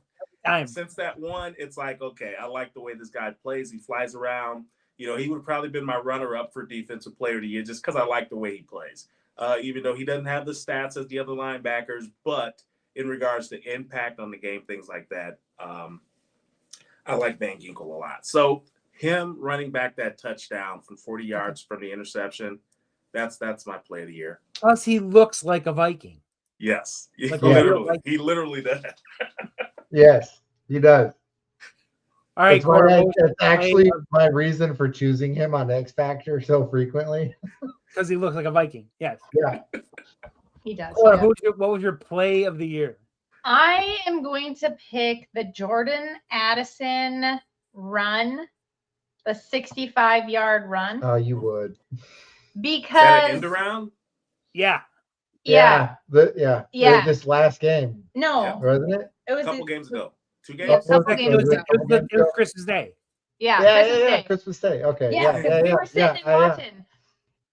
since that one, it's like, okay, I like the way this guy plays. He flies around. You know, he would have probably been my runner-up for defensive player of the year just because I like the way he plays. Even though he doesn't have the stats as the other linebackers, but in regards to impact on the game, things like that, I like Van Ginkel a lot. So him running back that touchdown from 40 yards from the interception, that's my play of the year. Plus, he looks like a Viking. Yes, Like he literally does. Yes, he does. All right, Cora, That's actually my reason for choosing him on X Factor so frequently. because he looks like a Viking. Yes. Yeah. He does. Cora, Yeah. what was your play of the year? I am going to pick the Jordan Addison run, the 65-yard run. Oh, you would. Because Is that an end around? Yeah. yeah. Yeah. This last game, No, Yeah. wasn't it? it was A couple games ago. 2 games? Yeah, couple Was games It was, ago. it was Christmas Day. Yeah, Christmas Day. Christmas Day. Okay. Yeah, because we were sitting and yeah. watching.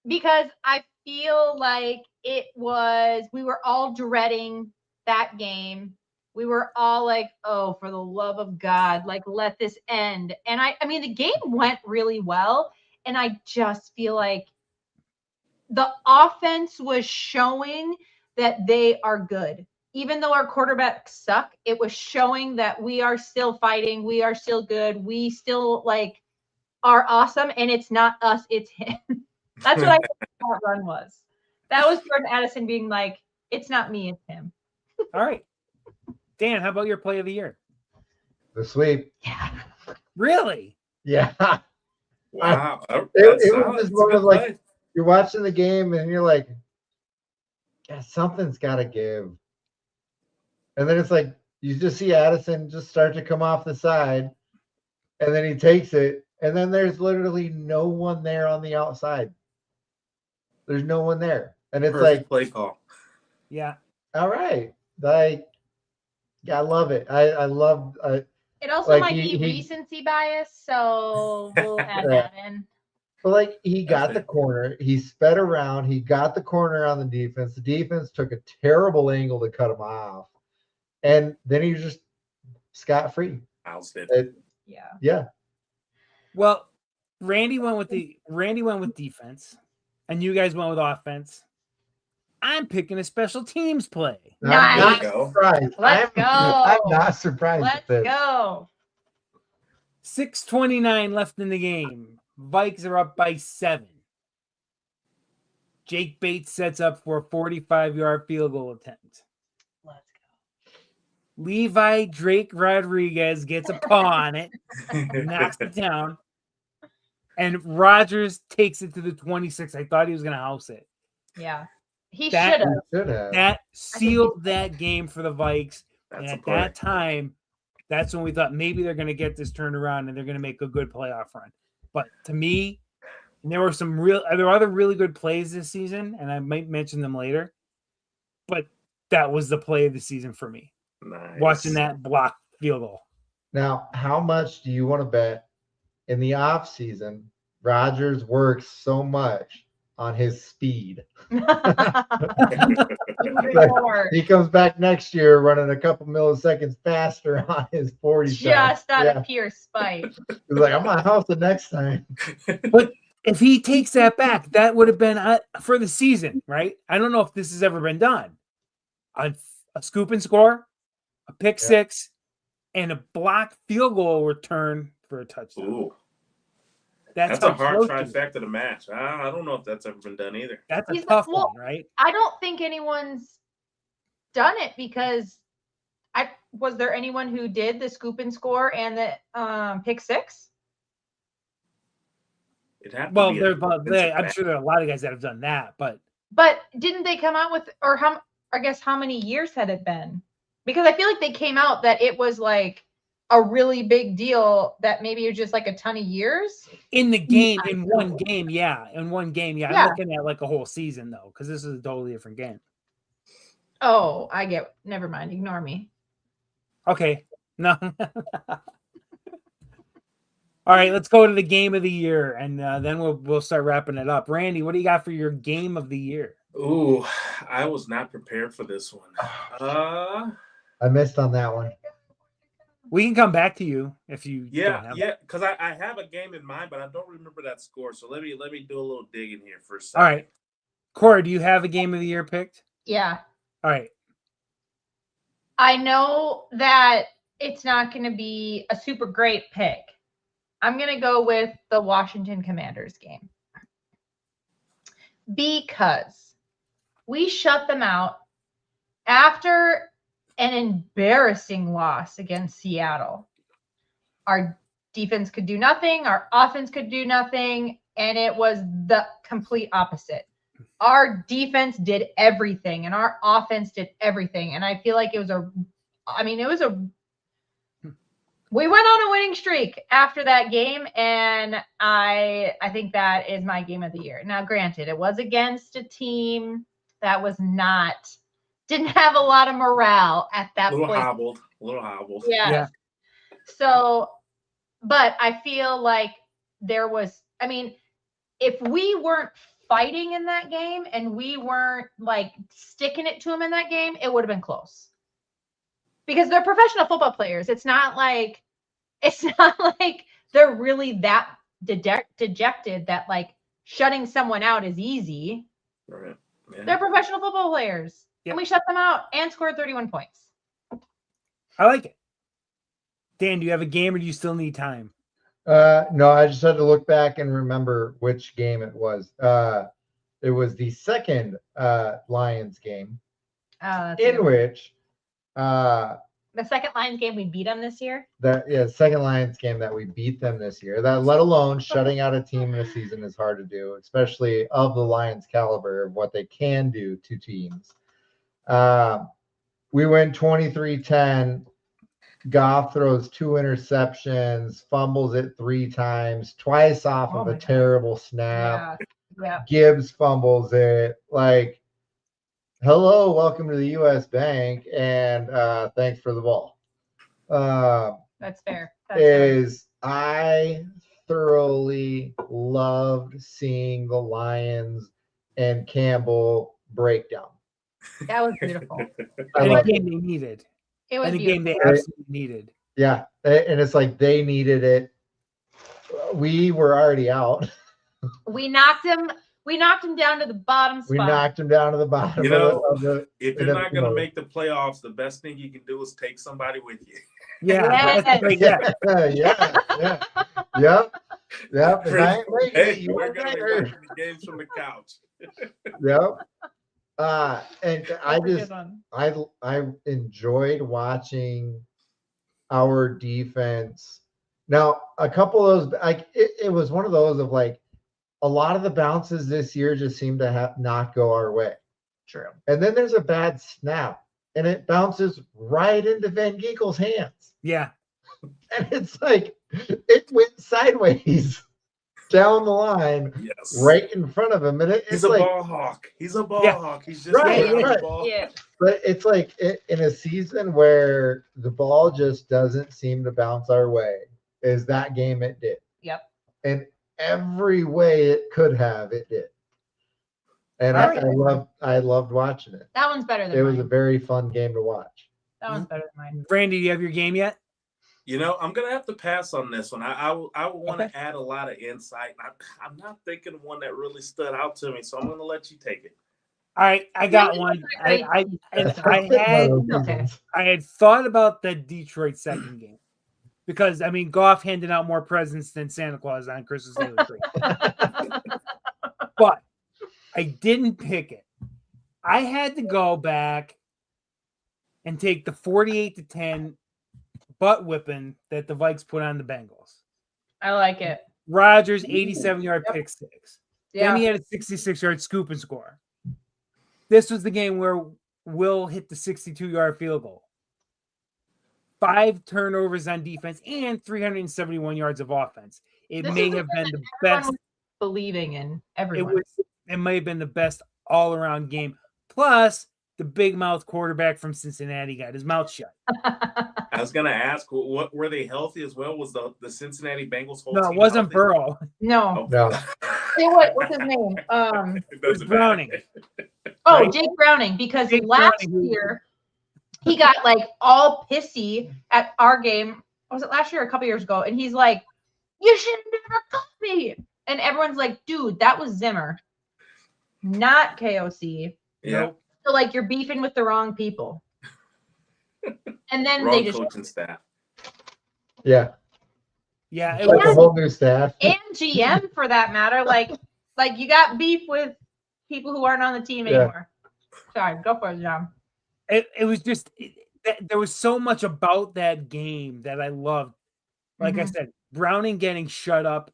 Because I feel like we were all dreading that game. We were all like, oh, for the love of God, like, let this end. And I mean, the game went really well. And I just feel like the offense was showing that they are good. Even though our quarterbacks suck, it was showing that we are still fighting. We are still good. We still like are awesome. And it's not us, it's him. That's what I think that run was. That was Jordan Addison being like, it's not me, it's him. All right. Dan, how about your play of the year? The sweep. Yeah. Really? Yeah. Wow. It was just one of like you're watching the game and you're like, yeah, something's got to give. And then it's like you just see Addison just start to come off the side, and then he takes it, and then there's literally no one there on the outside. There's no one there, and it's Perfect play call. Yeah. all right, like I love it. I love. It also Like, might he- be he- recency bias, so we'll add Yeah. that in. But like he got the That's it. corner, he sped around, he got the corner on the defense. The defense took a terrible angle to cut him off, and then he was just scot free. Outstanding. Yeah. Yeah, Well, Randy went with defense, and you guys went with offense. I'm picking a special teams play. Nice. I'm not There you go. surprised. Let's go. I'm not surprised. Let's at this. go. 6:29 left in the game. Vikes are up by 7. Jake Bates sets up for a 45-yard field goal attempt. Let's Levi Drake Rodriguez gets a paw on it, knocks it down, and Rogers takes it to the 26. I thought he was going to house it. go. Yeah. He That- should have. Should have. That sealed that game for the Vikes. And That's a at play. that time, that's when we thought maybe they're going to get this turned around and they're going to make a good playoff run. But to me, and there were other really good plays this season, and I might mention them later. But that was the play of the season for me. Nice. Watching that block field goal. Now, how much do you want to bet in the off season? Rogers works so much on his speed. More. He comes back next year running a couple milliseconds faster on his 40 shot. Just out Yeah. of pure spite. He's like, I'm gonna house it next time. If he takes that back, that would have been for the season, right? I don't know if this has ever been done. A scoop and score, a pick six, and a block field goal return for a touchdown. Ooh, That's that's a how hard close trifecta to match. I don't know if that's ever been done either. That's a He's tough not- well, one, right? I don't think anyone's done it because was there anyone who did the scoop and score and the pick six? It had to Well, be a I'm defensive sure there are a lot of guys that have done that, but But didn't they come out with, or how many years had it been? Because I feel like they came out that it was like a really big deal, that maybe it was just like a ton of years. in the game, in one game, yeah. I'm Yeah. looking at like a whole season though, because this is a totally different game. Oh, never mind. Ignore me. Okay, no. All right, let's go to the game of the year, and then we'll start wrapping it up. Randy, what do you got for your game of the year? Ooh, I was not prepared for this one. I missed on that one. We can come back to you if you don't have it. because I have a game in mind, but I don't remember that score. So let me do a little digging here for a All second. right, Corey, do you have a game of the year picked? Yeah. All right, I know that it's not going to be a super great pick. I'm going to go with the Washington Commanders game because we shut them out after an embarrassing loss against Seattle. Our defense could do nothing. Our offense could do nothing. And it was the complete opposite. Our defense did everything and our offense did everything. And I feel like we went on a winning streak after that game, and I think that is my game of the year. Now, granted, it was against a team that didn't have a lot of morale at that A little point. hobbled. Yes. Yeah. So, but I feel like if we weren't fighting in that game and we weren't like sticking it to them in that game, it would have been close. Because they're professional football players. It's not like they're really that dejected that like shutting someone out is easy. Right. Yeah. They're professional football players. Yep. And we shut them out and scored 31 points. I like it. Dan, do you have a game or do you still need time? No, I just had to look back and remember which game it was. It was the second Lions game That's in good. which The second Lions game, we beat them this year. Second Lions game that we beat them this year. That, let alone shutting out a team in a season, is hard to do, especially of the Lions caliber of what they can do to teams. We went 23-10. Goff throws 2 interceptions, fumbles it 3 times, twice off of a terrible snap. Yeah. Gibbs fumbles it. Like, hello, welcome to the U.S. Bank, and thanks for the ball. That's fair. That's fair. I thoroughly loved seeing the Lions and Campbell breakdown. That was beautiful. And a game they needed. It was And a beautiful. game they absolutely needed. Yeah, and it's like they needed it. We were already out. We knocked him down to the bottom spot. We knocked him down to the bottom. You know, of the if you're not going to make the playoffs, the best thing you can do is take somebody with you. Yeah. Yes. Yep. Hey, we're going to be watching the games from the couch. Yep. And I I enjoyed watching our defense. Now, a couple of those, like it was one of those of like a lot of the bounces this year just seem to not go our way. True. And then there's a bad snap, and it bounces right into Van Geekel's hands. Yeah. And it's like it went sideways down the line, right in front of him. And he's a ball hawk. He's a ball hawk. He's just right. the ball. Yeah. But it's like in a season where the ball just doesn't seem to bounce our way, is that game it did. Yep. And every way it could have, it did. And I loved watching it. That one's better than It mine. was a very fun game to watch. That one's better than mine. Randy, do you have your game yet? You know, I'm gonna have to pass on this one. I want to add a lot of insight. I'm not thinking of one that really stood out to me, so I'm gonna let you take it. All right, I got one. I had thought about the Detroit second game because I mean Goff handed out more presents than Santa Claus on Christmas Day. But I didn't pick it. I had to go back and take the 48-10 butt whipping that the Vikes put on the Bengals. I like it. Rodgers 87-yard pick six. Yeah. Then he had a 66-yard scoop and score. This was the game where Will hit the 62-yard field goal. 5 turnovers on defense and 371 yards of offense. It may have been the best. Believing in everyone. It may have been the best all-around game. Plus, the big mouth quarterback from Cincinnati got his mouth shut. I was gonna ask, what were they healthy as well? Was the Cincinnati Bengals whole No, team it wasn't healthy? Burrow. No. No. Say what's his name? It was Browning. Oh, Right? Jake Browning, because Jake last Browning. year he got like all pissy at our game. Was it last year or a couple years ago? And he's like, "You should never call me." And everyone's like, "Dude, that was Zimmer, not KOC." Yeah. So like you're beefing with the wrong people. And then Wrong they just coaching staff. Yeah. Yeah, it Like a was. whole new staff. and GM for that matter. Like you got beef with people who aren't on the team anymore. Sorry, go for it, John. It was just there was so much about that game that I loved. Like I said, Browning getting shut up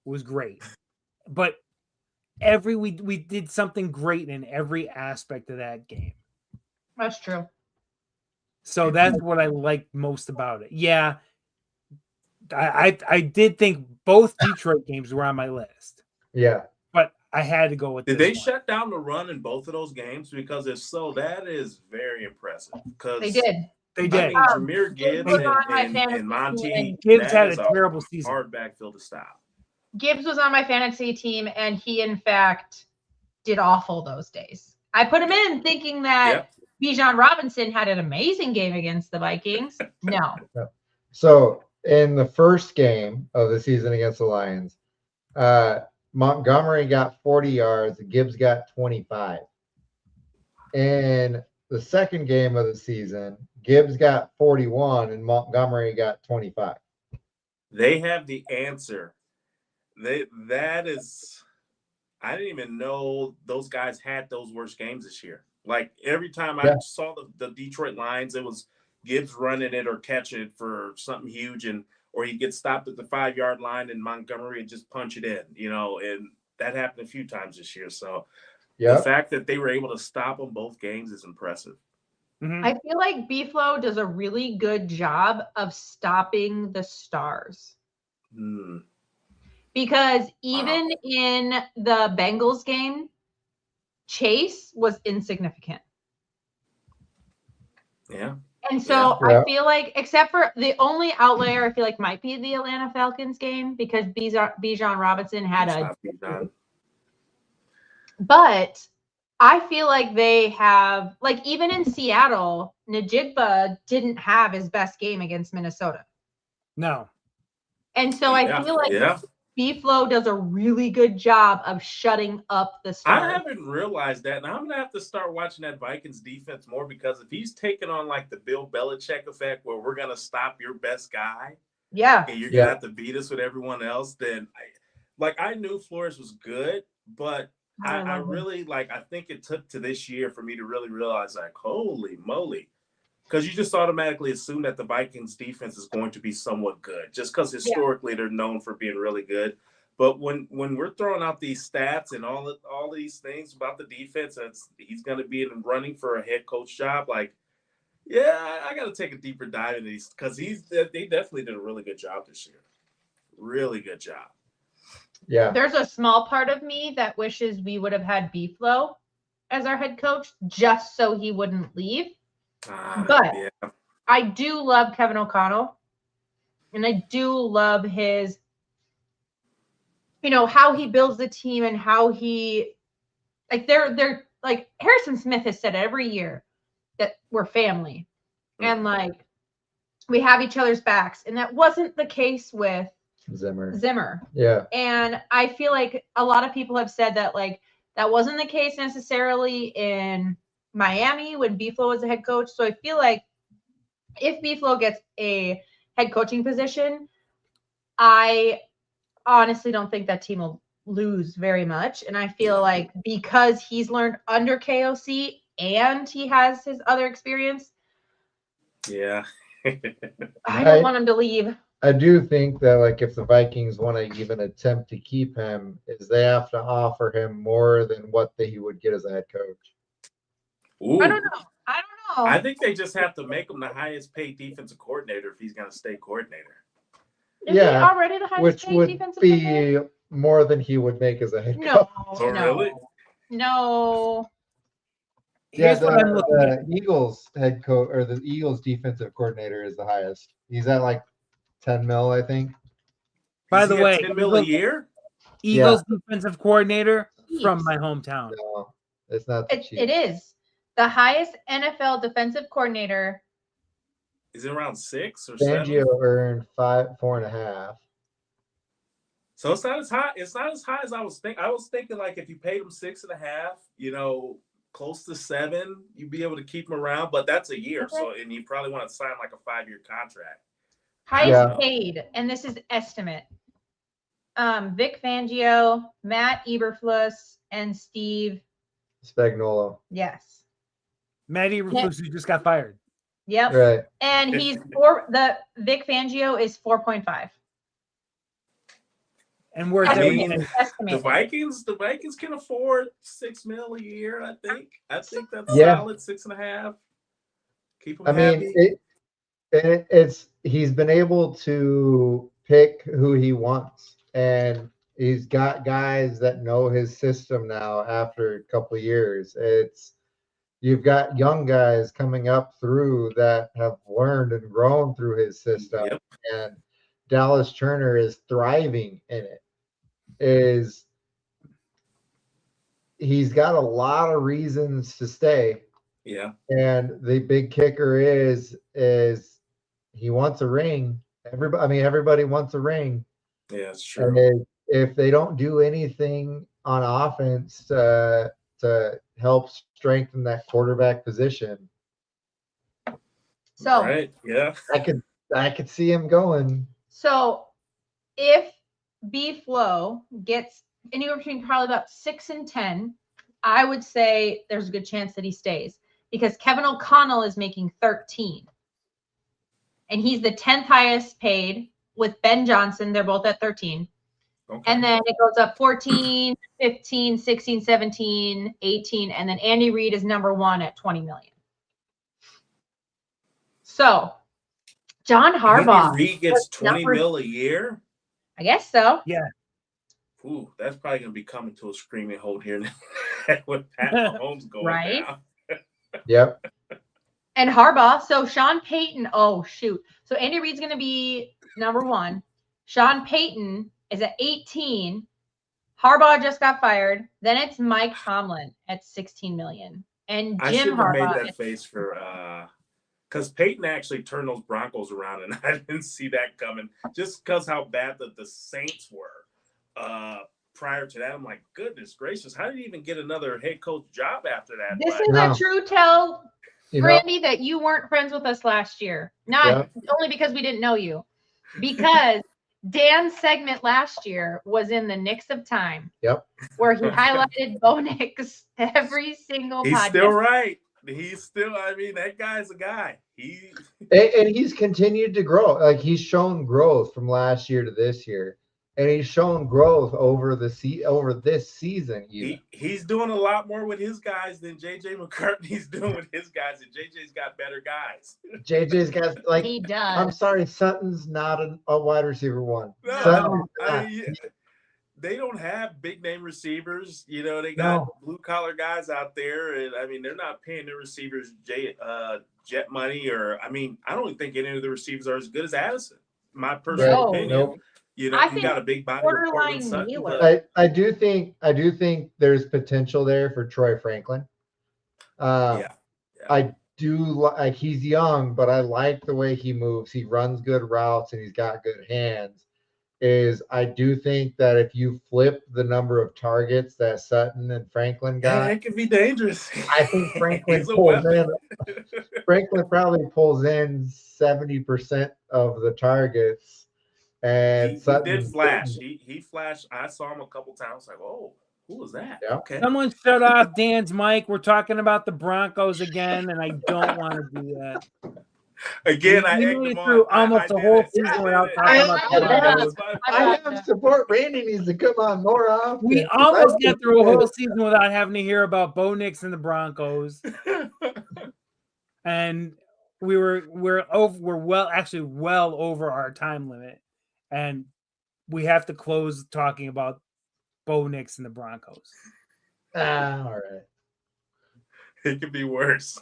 was great, but we did something great in every aspect of that game. That's true. So that's what I liked most about it. Yeah, I did think both Detroit games were on my list. Yeah. But I had to go with Did this they one. shut down the run in both of those games? Because if so, that is very impressive. Because They did. They I did. mean, Jameer Gibbs was on my and fantasy Monty. team. Gibbs that had is a terrible season. hard backfield to stop. Gibbs was on my fantasy team, and he, in fact, did awful those days. I put him in thinking that Bijan Robinson had an amazing game against the Vikings. No. So in the first game of the season against the Lions, Montgomery got 40 yards, Gibbs got 25. In the second game of the season, Gibbs got 41 and Montgomery got 25. They have the answer. That is, I didn't even know those guys had those worst games this year. Like every time I saw the Detroit Lions, it was Gibbs running it or catching it for something huge, or he gets stopped at the 5-yard line in Montgomery and just punch it in, and that happened a few times this year. So the fact that they were able to stop them both games is impressive. Mm-hmm. I feel like B-Flow does a really good job of stopping the stars. Because even in the Bengals game, Chase was insignificant. Yeah. And so I feel like, except for the only outlier, I feel like might be the Atlanta Falcons game because Bijan Robinson had But I feel like they have, like, even in Seattle, Najigba didn't have his best game against Minnesota. No. And so I feel like B-Flow does a really good job of shutting up the stars. I haven't realized that. Now I'm going to have to start watching that Vikings defense more, because if he's taking on like the Bill Belichick effect where we're going to stop your best guy, and you're going to have to beat us with everyone else, then I knew Flores was good, but I really I think it took to this year for me to really realize, like, holy moly. Because you just automatically assume that the Vikings defense is going to be somewhat good, just because historically they're known for being really good. But when we're throwing out these stats and all these things about the defense, he's going to be in running for a head coach job, I got to take a deeper dive into these, because they definitely did a really good job this year. Really good job. Yeah. There's a small part of me that wishes we would have had B-Flow as our head coach just so he wouldn't leave. But I do love Kevin O'Connell, and I do love his, how he builds the team and how he, they're like, Harrison Smith has said every year that we're family and we have each other's backs. And that wasn't the case with Zimmer. Yeah. And I feel like a lot of people have said that that wasn't the case necessarily in Miami when B-Flow was the head coach. So I feel like if B-Flow gets a head coaching position, I honestly don't think that team will lose very much. And I feel like because he's learned under KOC and he has his other experience, I don't want him to leave. I do think that if the Vikings want to even attempt to keep him, is they have to offer him more than what he would get as a head coach. Ooh. I don't know. I think they just have to make him the highest paid defensive coordinator if he's going to stay coordinator. Is he already the highest paid defensive coordinator? Which would be more than he would make as a head coach. Really? No. Yeah, the Eagles head coach or the Eagles defensive coordinator is the highest. He's at 10 mil, I think. By the way, 10 mil a year? Eagles defensive coordinator from my hometown. No, it's not cheap. It is. The highest NFL defensive coordinator. Is it around 6 or Fangio 7? earned 4.5. So it's not as high. It's not as high as I was thinking. I was thinking if you paid him 6.5, close to 7, you'd be able to keep him around. But that's a year, and you probably want to sign a 5-year contract. Highest paid, and this is estimate. Vic Fangio, Matt Eberflus, and Steve Spagnuolo. Yes. Matt Eberflus, who just got fired. Yep. Right. And the Vic Fangio is 4.5. And we're the Vikings can afford 6 mil a year, I think. I think that's solid, 6.5. Keep them happy. He's been able to pick who he wants, and he's got guys that know his system now after a couple of years. You've got young guys coming up through that have learned and grown through his system, and Dallas Turner is thriving in it. He's got a lot of reasons to stay. Yeah. And the big kicker is he wants a ring. Everybody wants a ring. Yeah, it's true. And if they don't do anything on offense to help strengthen that quarterback position, I could see him going. So if B-Flow gets anywhere between probably about 6 and 10, I would say there's a good chance that he stays because Kevin O'Connell is making 13. and he's the 10th highest paid with Ben Johnson. They're both at 13. Okay. And then it goes up 14, 15, 16, 17, 18, and then Andy Reid is number 1 at 20 million. So, John Harbaugh. Andy Reid gets 20 mil a year? I guess so. Yeah. Ooh, that's probably going to be coming to a screaming halt here with Pat Mahomes going Right? down. Yep. And Harbaugh. So, Sean Payton. Oh, shoot. So, Andy Reid's going to be number 1. Sean Payton is at 18. Harbaugh just got fired. Then it's Mike Tomlin at 16 million. And I Jim should have made Harbaugh. that face for because Peyton actually turned those Broncos around, and I didn't see that coming. Just because how bad the Saints were prior to that, I'm like, goodness gracious, how did he even get another head coach job after that? This But is a true tell, You know, Randy, that you weren't friends with us last year. Not only because we didn't know you, because Dan's segment last year was in the Nicks of Time. Yep. Where he highlighted Bo Nix every single he's podcast. still right. He's still, I mean, that guy's a guy. and he's continued to grow. Like, he's shown growth from last year to this year, and he's shown growth over this season. He's doing a lot more with his guys than JJ McCarthy's doing with his guys, and JJ's got better guys. JJ's got, like, He does. I'm sorry, Sutton's not a wide receiver 1. No, they don't have big name receivers. You know, they got blue collar guys out there, and I mean, they're not paying their receivers jet money, or I mean, I don't think any of the receivers are as good as Addison. My personal opinion. Nope. You know, I you think got a big body. borderline Sutton, Wheeler. but I do think there's potential there for Troy Franklin. I do like, he's young, but I like the way he moves. He runs good routes and he's got good hands. I do think that if you flip the number of targets that Sutton and Franklin got, it could be dangerous. I think Franklin pulls in. Franklin probably pulls in 70% of the targets. And he did flash. He flashed. I saw him a couple times. Like, oh, who was that? Yeah. Okay. Someone shut off Dan's mic. We're talking about the Broncos again, and I don't want to do that. Again, I made it through almost the whole season without talking about the Broncos. I have support. Randy needs to come on more often. We almost got through a whole season without having to hear about Bo Nix and the Broncos, and we're well over our time limit, and we have to close talking about Bo Nix and the Broncos. All right. It could be worse.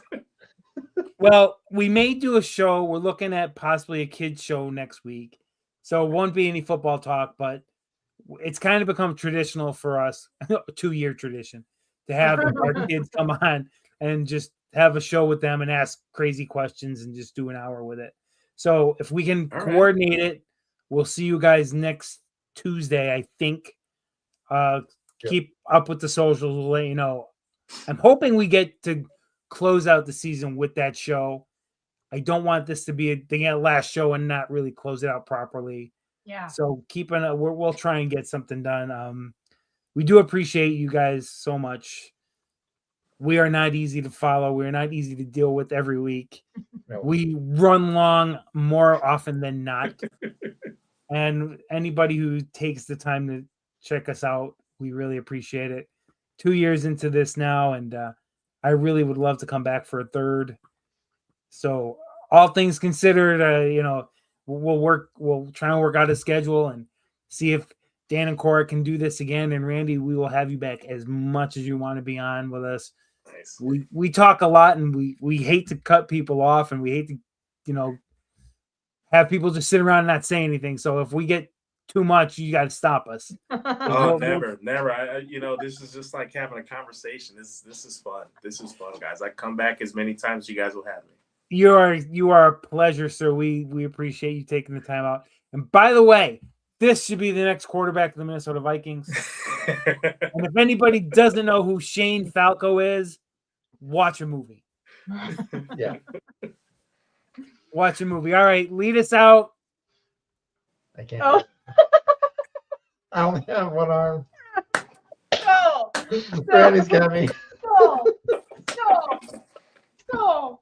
Well, we may do a show. We're looking at possibly a kids show next week. So it won't be any football talk, but it's kind of become traditional for us, a 2-year tradition, to have our kids come on and just have a show with them and ask crazy questions and just do an hour with it. So if we can coordinate it, we'll see you guys next Tuesday, I think. Keep up with the socials. We'll let you know. I'm hoping we get to close out the season with that show. I don't want this to be the last show and not really close it out properly. Yeah. So we'll try and get something done. We do appreciate you guys so much. We are not easy to follow. We're not easy to deal with every week. No. We run long more often than not. And anybody who takes the time to check us out, we really appreciate it. 2 years into this now, and I really would love to come back for a third. So all things considered, we'll try and work out a schedule and see if Dan and Cora can do this again. And Randy, we will have you back as much as you want to be on with us. Nice. We talk a lot, and we hate to cut people off, and we hate to, have people just sit around and not say anything. So if we get too much, you got to stop us. Oh, never. This is just like having a conversation. This is fun. This is fun, guys. I come back as many times as you guys will have me. You are a pleasure, sir. We appreciate you taking the time out. And by the way, this should be the next quarterback of the Minnesota Vikings. And if anybody doesn't know who Shane Falco is, watch a movie. Yeah. Watch a movie. All right, lead us out. I can't. Oh. I only have one arm. No. Randy's got me. No.